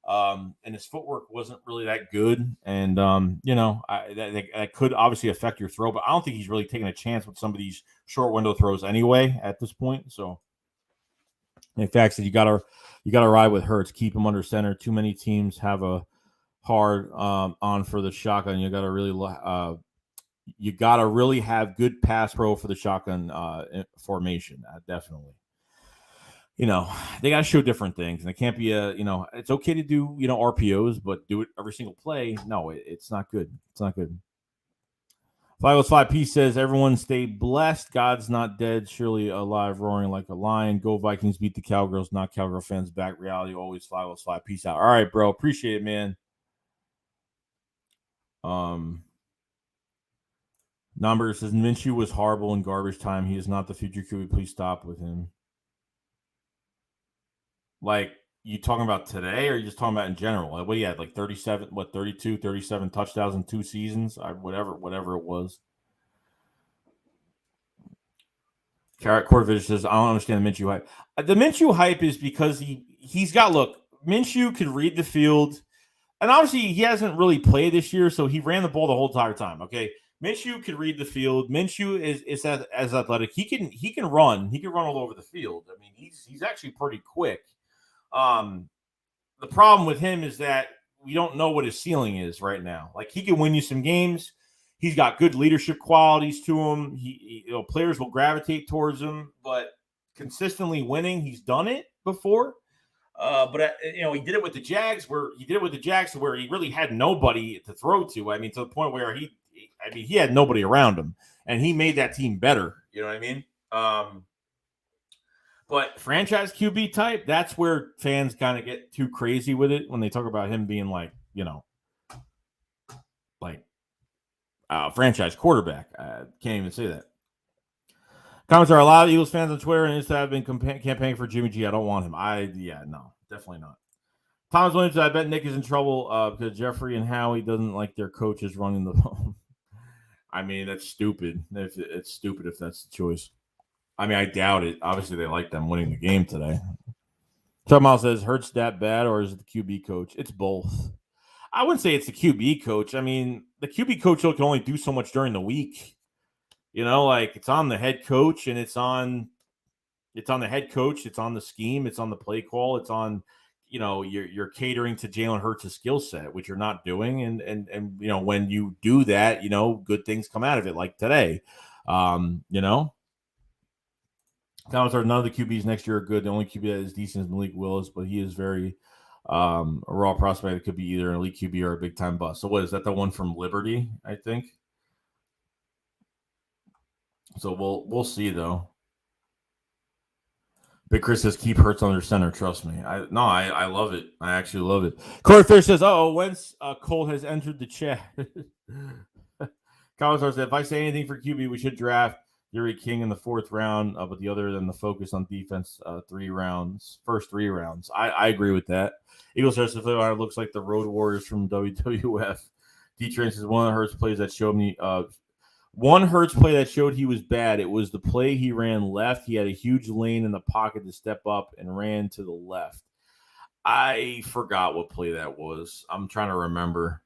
[SPEAKER 1] And his footwork wasn't really that good. And, that could obviously affect your throw, but I don't think he's really taking a chance with some of these short window throws anyway at this point. So In fact, you gotta ride with Hurts, keep him under center. Too many teams have a hard on for the shotgun. You gotta really have good pass pro for the shotgun formation. Definitely. They got to show different things, and it can't be it's okay to do, RPOs, but do it every single play. No, it's not good. It's not good. 505P says, everyone stay blessed. God's not dead, surely alive, roaring like a lion. Go Vikings, beat the Cowgirls, not Cowgirl fans back. Reality always 505. Peace out. All right, bro. Appreciate it, man. Number says, Minshew was horrible in garbage time. He is not the future QB. Please stop with him. Like, you talking about today, or are you just talking about in general? Like, what he had, like 32, 37 touchdowns in 2 seasons? Whatever it was. Carrot Corvich says, I don't understand the Minshew hype. The Minshew hype is because he's got, look, Minshew could read the field, and obviously he hasn't really played this year, so he ran the ball the whole entire time, okay? Minshew could read the field. Minshew is as athletic. He can run. He can run all over the field. I mean, he's actually pretty quick. The problem with him is that we don't know what his ceiling is right now. Like, he can win you some games. He's got good leadership qualities to him. Players will gravitate towards him, but consistently winning, he's done it before. But he did it with the Jags, where he really had nobody to throw to. I mean, to the point where he had nobody around him, and he made that team better. You know what I mean? But franchise QB type, that's where fans kind of get too crazy with it when they talk about him being franchise quarterback. I can't even say that. Comments are, a lot of Eagles fans on Twitter and Insta have been campaigning for Jimmy G. I don't want him. No, definitely not. Thomas Williams, I bet Nick is in trouble because Jeffrey and Howie doesn't like their coaches running the ball. I mean, that's stupid. It's stupid if that's the choice. I mean, I doubt it. Obviously, they like them winning the game today. Chuck says, Hurts that bad, or is it the QB coach? It's both. I wouldn't say it's the QB coach. I mean, the QB coach can only do so much during the week. It's on the head coach, and it's on the head coach. It's on the scheme. It's on the play call. It's on, you're catering to Jalen Hurts' skill set, which you're not doing. And when you do that, good things come out of it, like today. Comments are, none of the QBs next year are good. The only QB that is decent is Malik Willis, but he is very a raw prospect. It could be either an elite QB or a big time bust. So what is that? The one from Liberty, I think. So we'll see though. Big Chris says, keep Hurts under center. Trust me. I love it. I actually love it. Corey Fish says, whence Cole has entered the chat. Comments said, if I say anything for QB, we should draft Yuri King in the 4th round, but the other than the focus on defense, first 3 rounds. I agree with that. Eagles looks like the Road Warriors from WWF. D-Train says, one Hurts play that showed he was bad. It was the play he ran left. He had a huge lane in the pocket to step up and ran to the left. I forgot what play that was. I'm trying to remember.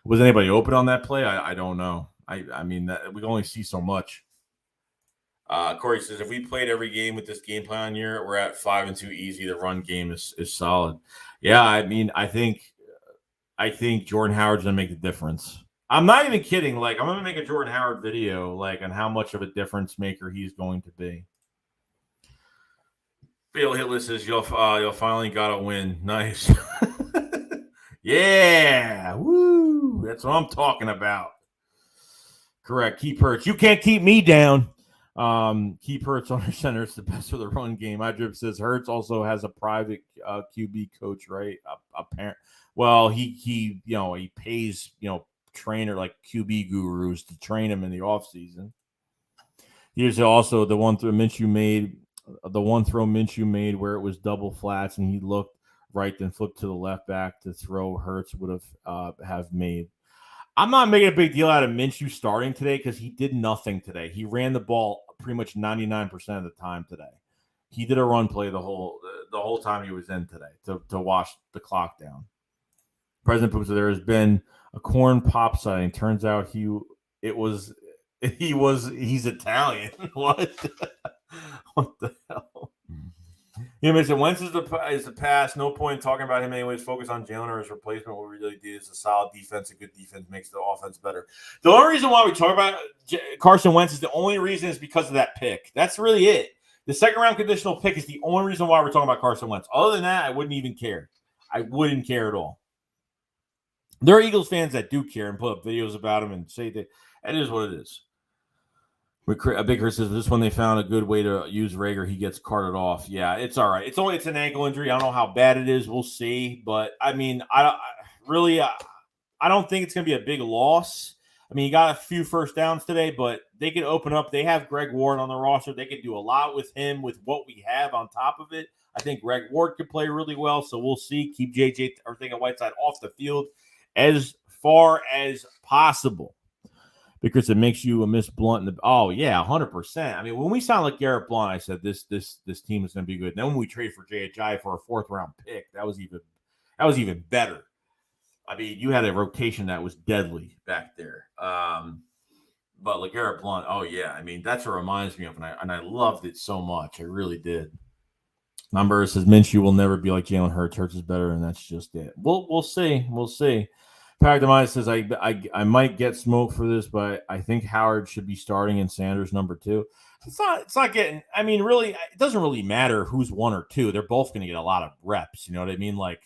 [SPEAKER 1] Was anybody open on that play? I don't know. I mean, we can only see so much. Corey says, if we played every game with this game plan here, we're at 5-2 easy. The run game is solid. Yeah, I mean, I think Jordan Howard's going to make the difference. I'm not even kidding. Like, I'm going to make a Jordan Howard video, on how much of a difference maker he's going to be. Bill Hitless says, you'll finally got to win. Nice. Yeah. Woo. That's what I'm talking about. Correct. Keep Hurts. You can't keep me down. Keep Hurts under center. It's the best for the run game. iDrip says Hurts also has a private QB coach, right? Apparent. Well, he pays trainer like QB gurus to train him in the offseason. Here's also the one throw Minshew made where it was double flats and he looked right, then flipped to the left back to throw. Hurts would have made. I'm not making a big deal out of Minshew starting today because he did nothing today. He ran the ball pretty much 99% of the time today. He did a run play the whole time he was in today to wash the clock down. President Poop said there has been a corn pop sighting. Turns out he's Italian. What? What the hell? You know, Wentz is the pass. No point talking about him anyways. Focus on Jalen or his replacement. What we really did is a solid defense. A good defense makes the offense better. The only reason why we talk about Carson Wentz is the only reason is because of that pick. That's really it. The second round conditional pick is the only reason why we're talking about Carson Wentz. Other than that, I wouldn't even care. I wouldn't care at all. There are Eagles fans that do care and put up videos about him and say that it is what it is. A big Chris says this when they found a good way to use Reagor, he gets carted off. Yeah, it's all right. It's an ankle injury. I don't know how bad it is. We'll see. But I mean, I don't think it's going to be a big loss. I mean, he got a few first downs today, but they can open up. They have Greg Ward on the roster. They could do a lot with him with what we have on top of it. I think Greg Ward could play really well, so we'll see. Keep JJ Arcega-Whiteside off the field as far as possible. Because it makes you a Miss Blunt. Oh, yeah, 100%. I mean, when we sound like Garrett Blunt, I said this team is going to be good. And then when we traded for J.H.I. for a fourth-round pick, that was even better. I mean, you had a rotation that was deadly back there. But LeGarrette Blunt, oh, yeah. I mean, that's what it reminds me of, and I loved it so much. I really did. Number says Minshew will never be like Jalen Hurts. Hurts is better, and that's just it. We'll see. We'll see. Paradigm says I might get smoke for this, but I think Howard should be starting and Sanders number 2. It's not getting. I mean, really, it doesn't really matter who's 1 or 2. They're both going to get a lot of reps. You know what I mean? Like,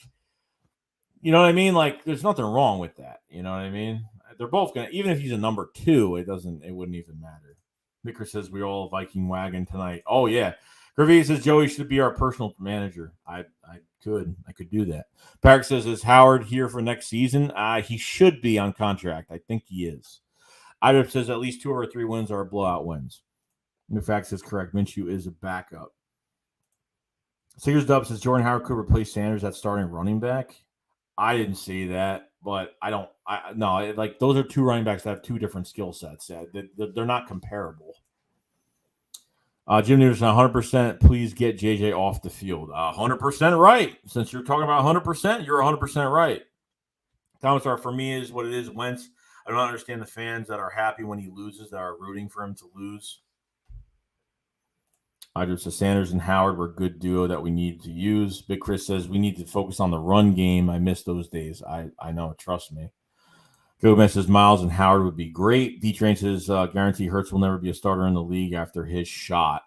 [SPEAKER 1] there's nothing wrong with that. You know what I mean? They're both going to. Even if he's a number 2, it wouldn't even matter. Vicker says we all Viking wagon tonight. Oh yeah. Gravy says Joey should be our personal manager. I could do that. Parrick says, is Howard here for next season? He should be on contract. I think he is. Idrip says at least 2 or 3 wins are blowout wins. New Fact says correct. Minshew is a backup. Sears Dub says Jordan Howard could replace Sanders at starting running back. I didn't see that, but those are 2 running backs that have 2 different skill sets. They're not comparable. Jim Newton, 100%. Please get JJ off the field. 100% right. Since you're talking about 100%, you're 100% right. Comments are for me is what it is. Wentz. I don't understand the fans that are happy when he loses, that are rooting for him to lose. Idris says Sanders and Howard were a good duo that we need to use. Big Chris says we need to focus on the run game. I miss those days. I know. Trust me. Gomez says Miles and Howard would be great. D-Train says guarantee Hurts will never be a starter in the league after his shot.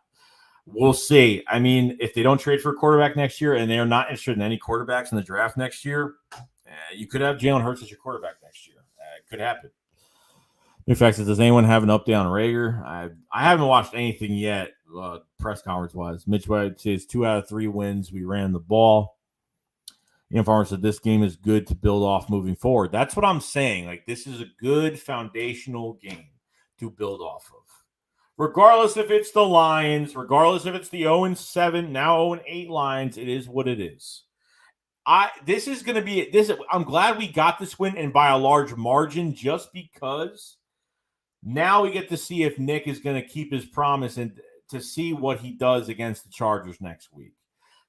[SPEAKER 1] We'll see. I mean, if they don't trade for a quarterback next year and they are not interested in any quarterbacks in the draft next year, you could have Jalen Hurts as your quarterback next year. It could happen. In fact, does anyone have an update on Reagor? I haven't watched anything yet, press conference-wise. Mitch White says 2 out of 3 wins. We ran the ball. Ian Farmer said this game is good to build off moving forward. That's what I'm saying. Like, this is a good foundational game to build off of. Regardless if it's the Lions, regardless if it's the 0-7, now 0-8 Lions, it is what it is. This is going to be this. I'm glad we got this win and by a large margin, just because now we get to see if Nick is going to keep his promise and to see what he does against the Chargers next week.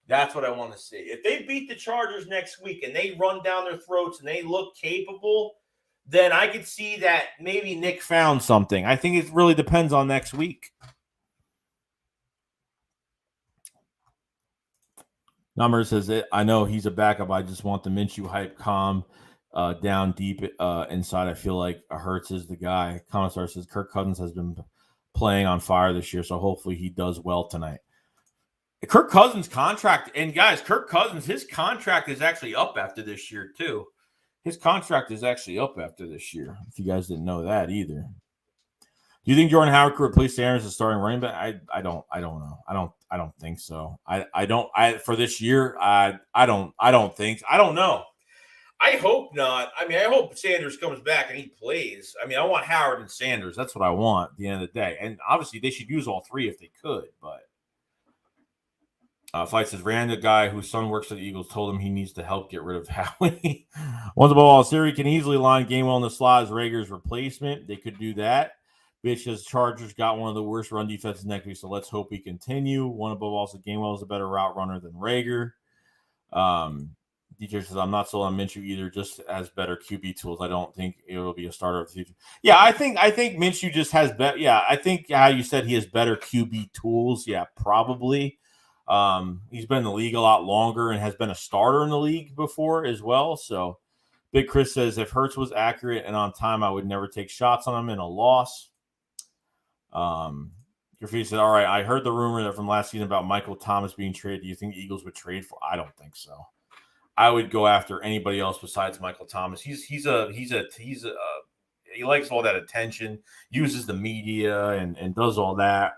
[SPEAKER 1] That's what I want to see. If they beat the Chargers next week and they run down their throats and they look capable, then I could see that maybe Nick found something. I think it really depends on next week. Number says, I know he's a backup. I just want the Minshew hype calm down deep inside. I feel like Hurts is the guy. Commissar says Kirk Cousins has been playing on fire this year, so hopefully he does well tonight. Kirk Cousins' contract, and guys, Kirk Cousins, his contract is actually up after this year, too. His contract is actually up after this year, if you guys didn't know that either. Do you think Jordan Howard could replace Sanders as starting running back? I don't know. I don't think so. For this year, I don't think. I don't know. I hope not. I mean, I hope Sanders comes back and he plays. I mean, I want Howard and Sanders. That's what I want at the end of the day. And obviously, they should use all 3 if they could, but Fight says, Rand, the guy whose son works for the Eagles, told him he needs to help get rid of Howie. Once above all, Siri can easily line Gainwell in the slot as Reagor's replacement. They could do that. Bitch says Chargers got one of the worst run defenses next week, so let's hope we continue. One above all says Gainwell is a better route runner than Reagor. DJ says, I'm not sold on Minshew either, just has better QB tools. I don't think it will be a starter of the future. Yeah, I think Minshew just has better. Yeah, I think how you said he has better QB tools. Yeah, probably. He's been in the league a lot longer and has been a starter in the league before as well. So Big Chris says, if Hurts was accurate and on time, I would never take shots on him in a loss. Graffiti said, all right, I heard the rumor that from last season about Michael Thomas being traded. Do you think the Eagles would trade for? I don't think so. I would go after anybody else besides Michael Thomas. He likes all that attention, uses the media and does all that.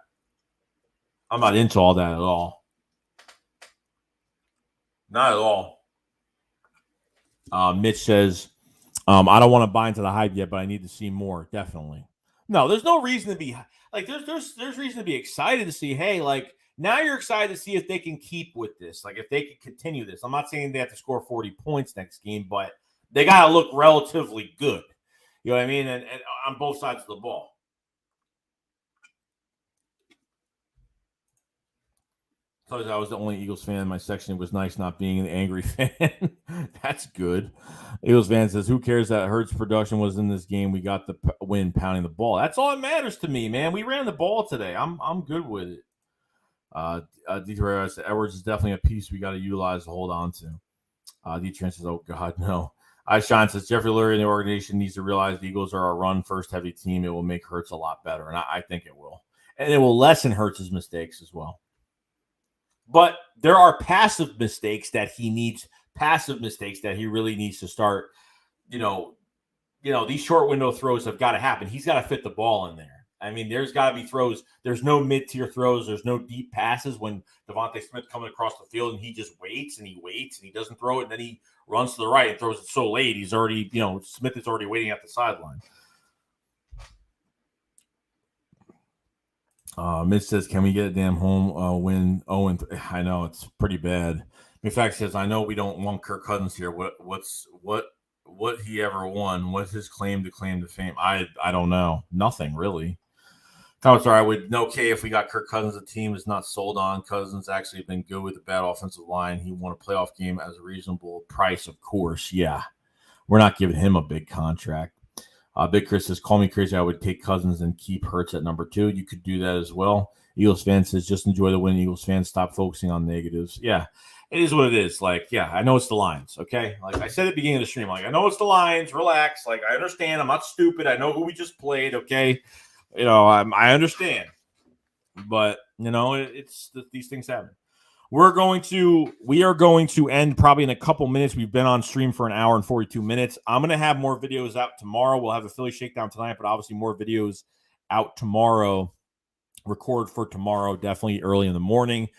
[SPEAKER 1] I'm not into all that at all. Not at all. Mitch says, I don't want to buy into the hype yet, but I need to see more. Definitely. No, there's no reason to be like there's reason to be excited to see, hey, like now you're excited to see if they can keep with this, like if they can continue this. I'm not saying they have to score 40 points next game, but they got to look relatively good. You know what I mean? And on both sides of the ball. I thought I was the only Eagles fan in my section. It was nice not being an angry fan. That's good. Eagles fan says, who cares that Hurts' production was in this game? We got the win pounding the ball. That's all that matters to me, man. We ran the ball today. I'm good with it. D. Edwards is definitely a piece we got to utilize to hold on to. D. Trent says, oh, God, no. Shine says, Jeffrey Lurie and the organization needs to realize the Eagles are a run-first heavy team. It will make Hurts a lot better, and I think it will. And it will lessen Hurts' mistakes as well. But there are passive mistakes that he really needs to start. You know, these short window throws have got to happen. He's got to fit the ball in there. I mean, there's got to be throws. There's no mid-tier throws. There's no deep passes when Devontae Smith coming across the field and he just waits and he doesn't throw it. And then he runs to the right and throws it so late. He's already, Smith is already waiting at the sideline. Mitch says, can we get a damn home win? I know it's pretty bad. In fact, says, I know we don't want Kirk Cousins here. What he ever won? What's his claim to fame? I don't know. Nothing really. Sorry, I would okay if we got Kirk Cousins. The team is not sold on. Cousins actually been good with a bad offensive line. He won a playoff game at a reasonable price, of course. Yeah, we're not giving him a big contract. Big Chris says, call me crazy. I would take Cousins and keep Hurts at number 2. You could do that as well. Eagles fan says, just enjoy the win. Eagles fans, stop focusing on negatives. Yeah, it is what it is. Like, yeah, I know it's the Lions, okay? Like I said at the beginning of the stream, like, I know it's the Lions. Relax. Like, I understand. I'm not stupid. I know who we just played, okay? I understand. But, these things happen. We are going to end probably in a couple minutes. We've been on stream for an hour and 42 minutes. I'm going to have more videos out tomorrow. We'll have a Philly Shakedown tonight, but obviously more videos out tomorrow. Record for tomorrow, definitely early in the morning.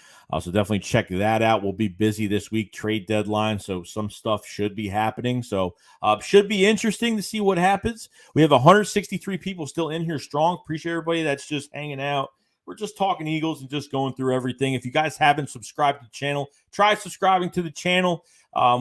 [SPEAKER 1] So definitely check that out. We'll be busy this week, trade deadline, so some stuff should be happening. So should be interesting to see what happens. We have 163 people still in here strong. Appreciate everybody that's just hanging out. We're just talking Eagles and just going through everything. If you guys haven't subscribed to the channel, try subscribing to the channel.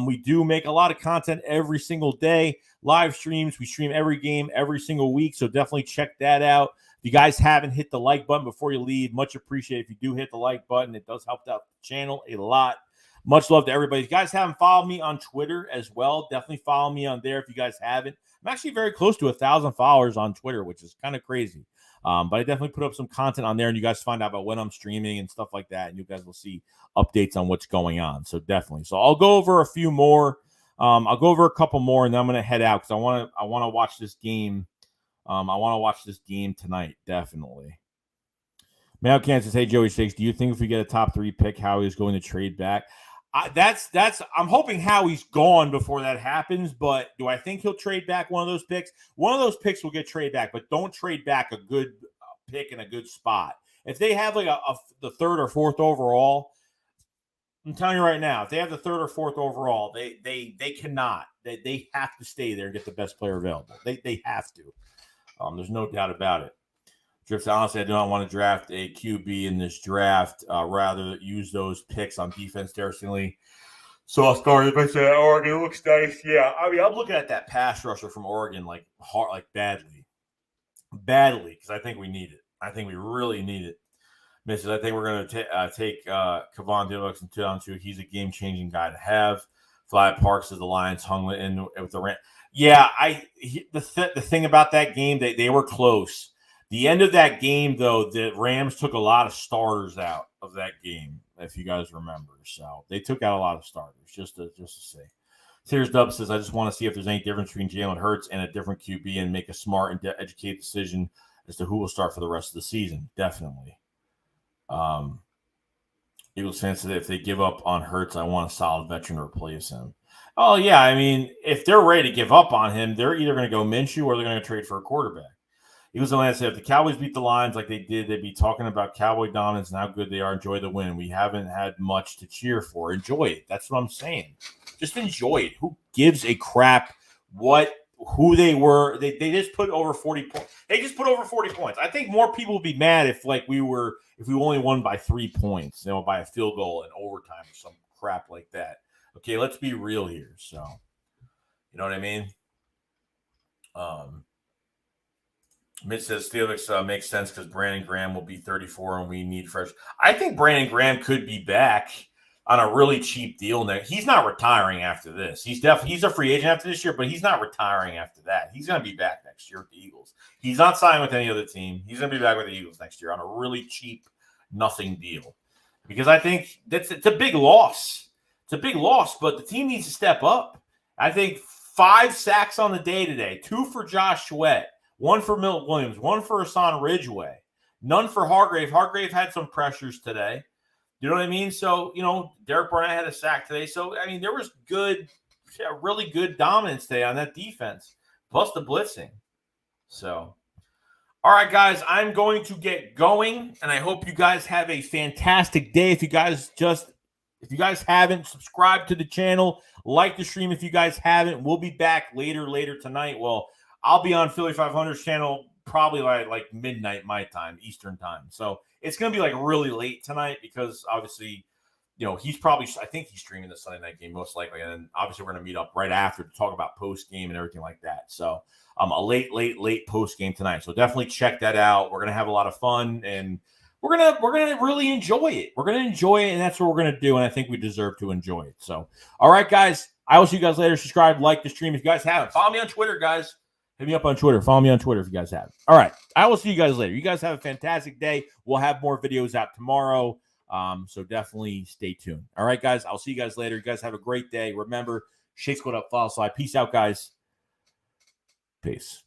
[SPEAKER 1] We do make a lot of content every single day. Live streams. We stream every game every single week, so definitely check that out. If you guys haven't hit the like button before you leave, much appreciated if you do hit the like button. It does help out the channel a lot. Much love to everybody. If you guys haven't followed me on Twitter as well, definitely follow me on there if you guys haven't. I'm actually very close to 1,000 followers on Twitter, which is kind of crazy. But I definitely put up some content on there, and you guys find out about when I'm streaming and stuff like that, and you guys will see updates on what's going on. So definitely. So I'll go over a few more. I'll go over a couple more, and then I'm going to head out because I want to watch this game. I want to watch this game tonight, definitely. Mayo Kansas, hey Joey Shakes, do you think if we get a top 3 pick, Howie's going to trade back? I'm hoping Howie's gone before that happens, but do I think he'll trade back one of those picks? One of those picks will get traded back, but don't trade back a good pick in a good spot. If they have like the 3rd or 4th overall, I'm telling you right now, if they have the 3rd or 4th overall, they cannot. They have to stay there and get the best player available. They have to. There's no doubt about it. Drifts, honestly, I do not want to draft a QB in this draft. Rather use those picks on defense, interestingly. So I'll start by saying Oregon looks nice. Yeah, I mean, I'm looking at that pass rusher from Oregon badly, because I think we need it. I think we really need it. Mrs. I think we're going to take Kevon Dillux in 2002. He's a game-changing guy to have. Fly Parks as the Lions hung in with the Rams. Yeah, the thing about that game, they were close. The end of that game, though, the Rams took a lot of starters out of that game. if you guys remember. So they took out a lot of starters just to see. Sears Dub says, I just want to see if there's any difference between Jalen Hurts and a different QB and make a smart and educated decision as to who will start for the rest of the season. Definitely. Eagles fans said if they give up on Hurts, I want a solid veteran to replace him. Oh, yeah. I mean, if they're ready to give up on him, they're either going to go Minshew or they're going to trade for a quarterback. Eagles fans said if the Cowboys beat the Lions like they did, they'd be talking about Cowboy dominance and how good they are. Enjoy the win. We haven't had much to cheer for. Enjoy it. That's what I'm saying. Just enjoy it. Who gives a crap who they were? They just put over 40 points. They just put over 40 points. I think more people would be mad if we only won by 3 points, by a field goal in overtime or some crap like that. Okay, let's be real here. So, you know what I mean? Mitch says Steelix makes sense because Brandon Graham will be 34 and we need fresh. I think Brandon Graham could be back on a really cheap deal. Now he's not retiring after this. He's a free agent after this year, but he's not retiring after that. He's going to be back next year with the Eagles. He's not signing with any other team. He's going to be back with the Eagles next year on a really cheap, nothing deal. Because I think it's a big loss. It's a big loss, but the team needs to step up. I think 5 sacks on the day today, 2 for Josh Sweat. 1 for Milton Williams, 1 for Hassan Ridgeway, none for Hargrave. Hargrave had some pressures today. You know what I mean? So, Derek Barnett had a sack today. So, I mean, there was really good dominance today on that defense, plus the blitzing. So, all right, guys, I'm going to get going, and I hope you guys have a fantastic day. If you guys haven't subscribed to the channel, like the stream. If you guys haven't, we'll be back later tonight. Well, I'll be on Philly 500's channel probably like midnight my time, Eastern time. So it's going to be like really late tonight because obviously, I think he's streaming the Sunday night game most likely. And then obviously we're going to meet up right after to talk about post game and everything like that. So a late post game tonight. So definitely check that out. We're going to have a lot of fun and we're going to really enjoy it. We're going to enjoy it. And that's what we're going to do. And I think we deserve to enjoy it. So, all right, guys, I will see you guys later. Subscribe, like the stream. If you guys haven't, follow me on Twitter, guys. Hit me up on Twitter. Follow me on Twitter if you guys have. All right. I will see you guys later. You guys have a fantastic day. We'll have more videos out tomorrow. So definitely stay tuned. All right, guys. I'll see you guys later. You guys have a great day. Remember, Shake Squad up, follow slide. Peace out, guys. Peace.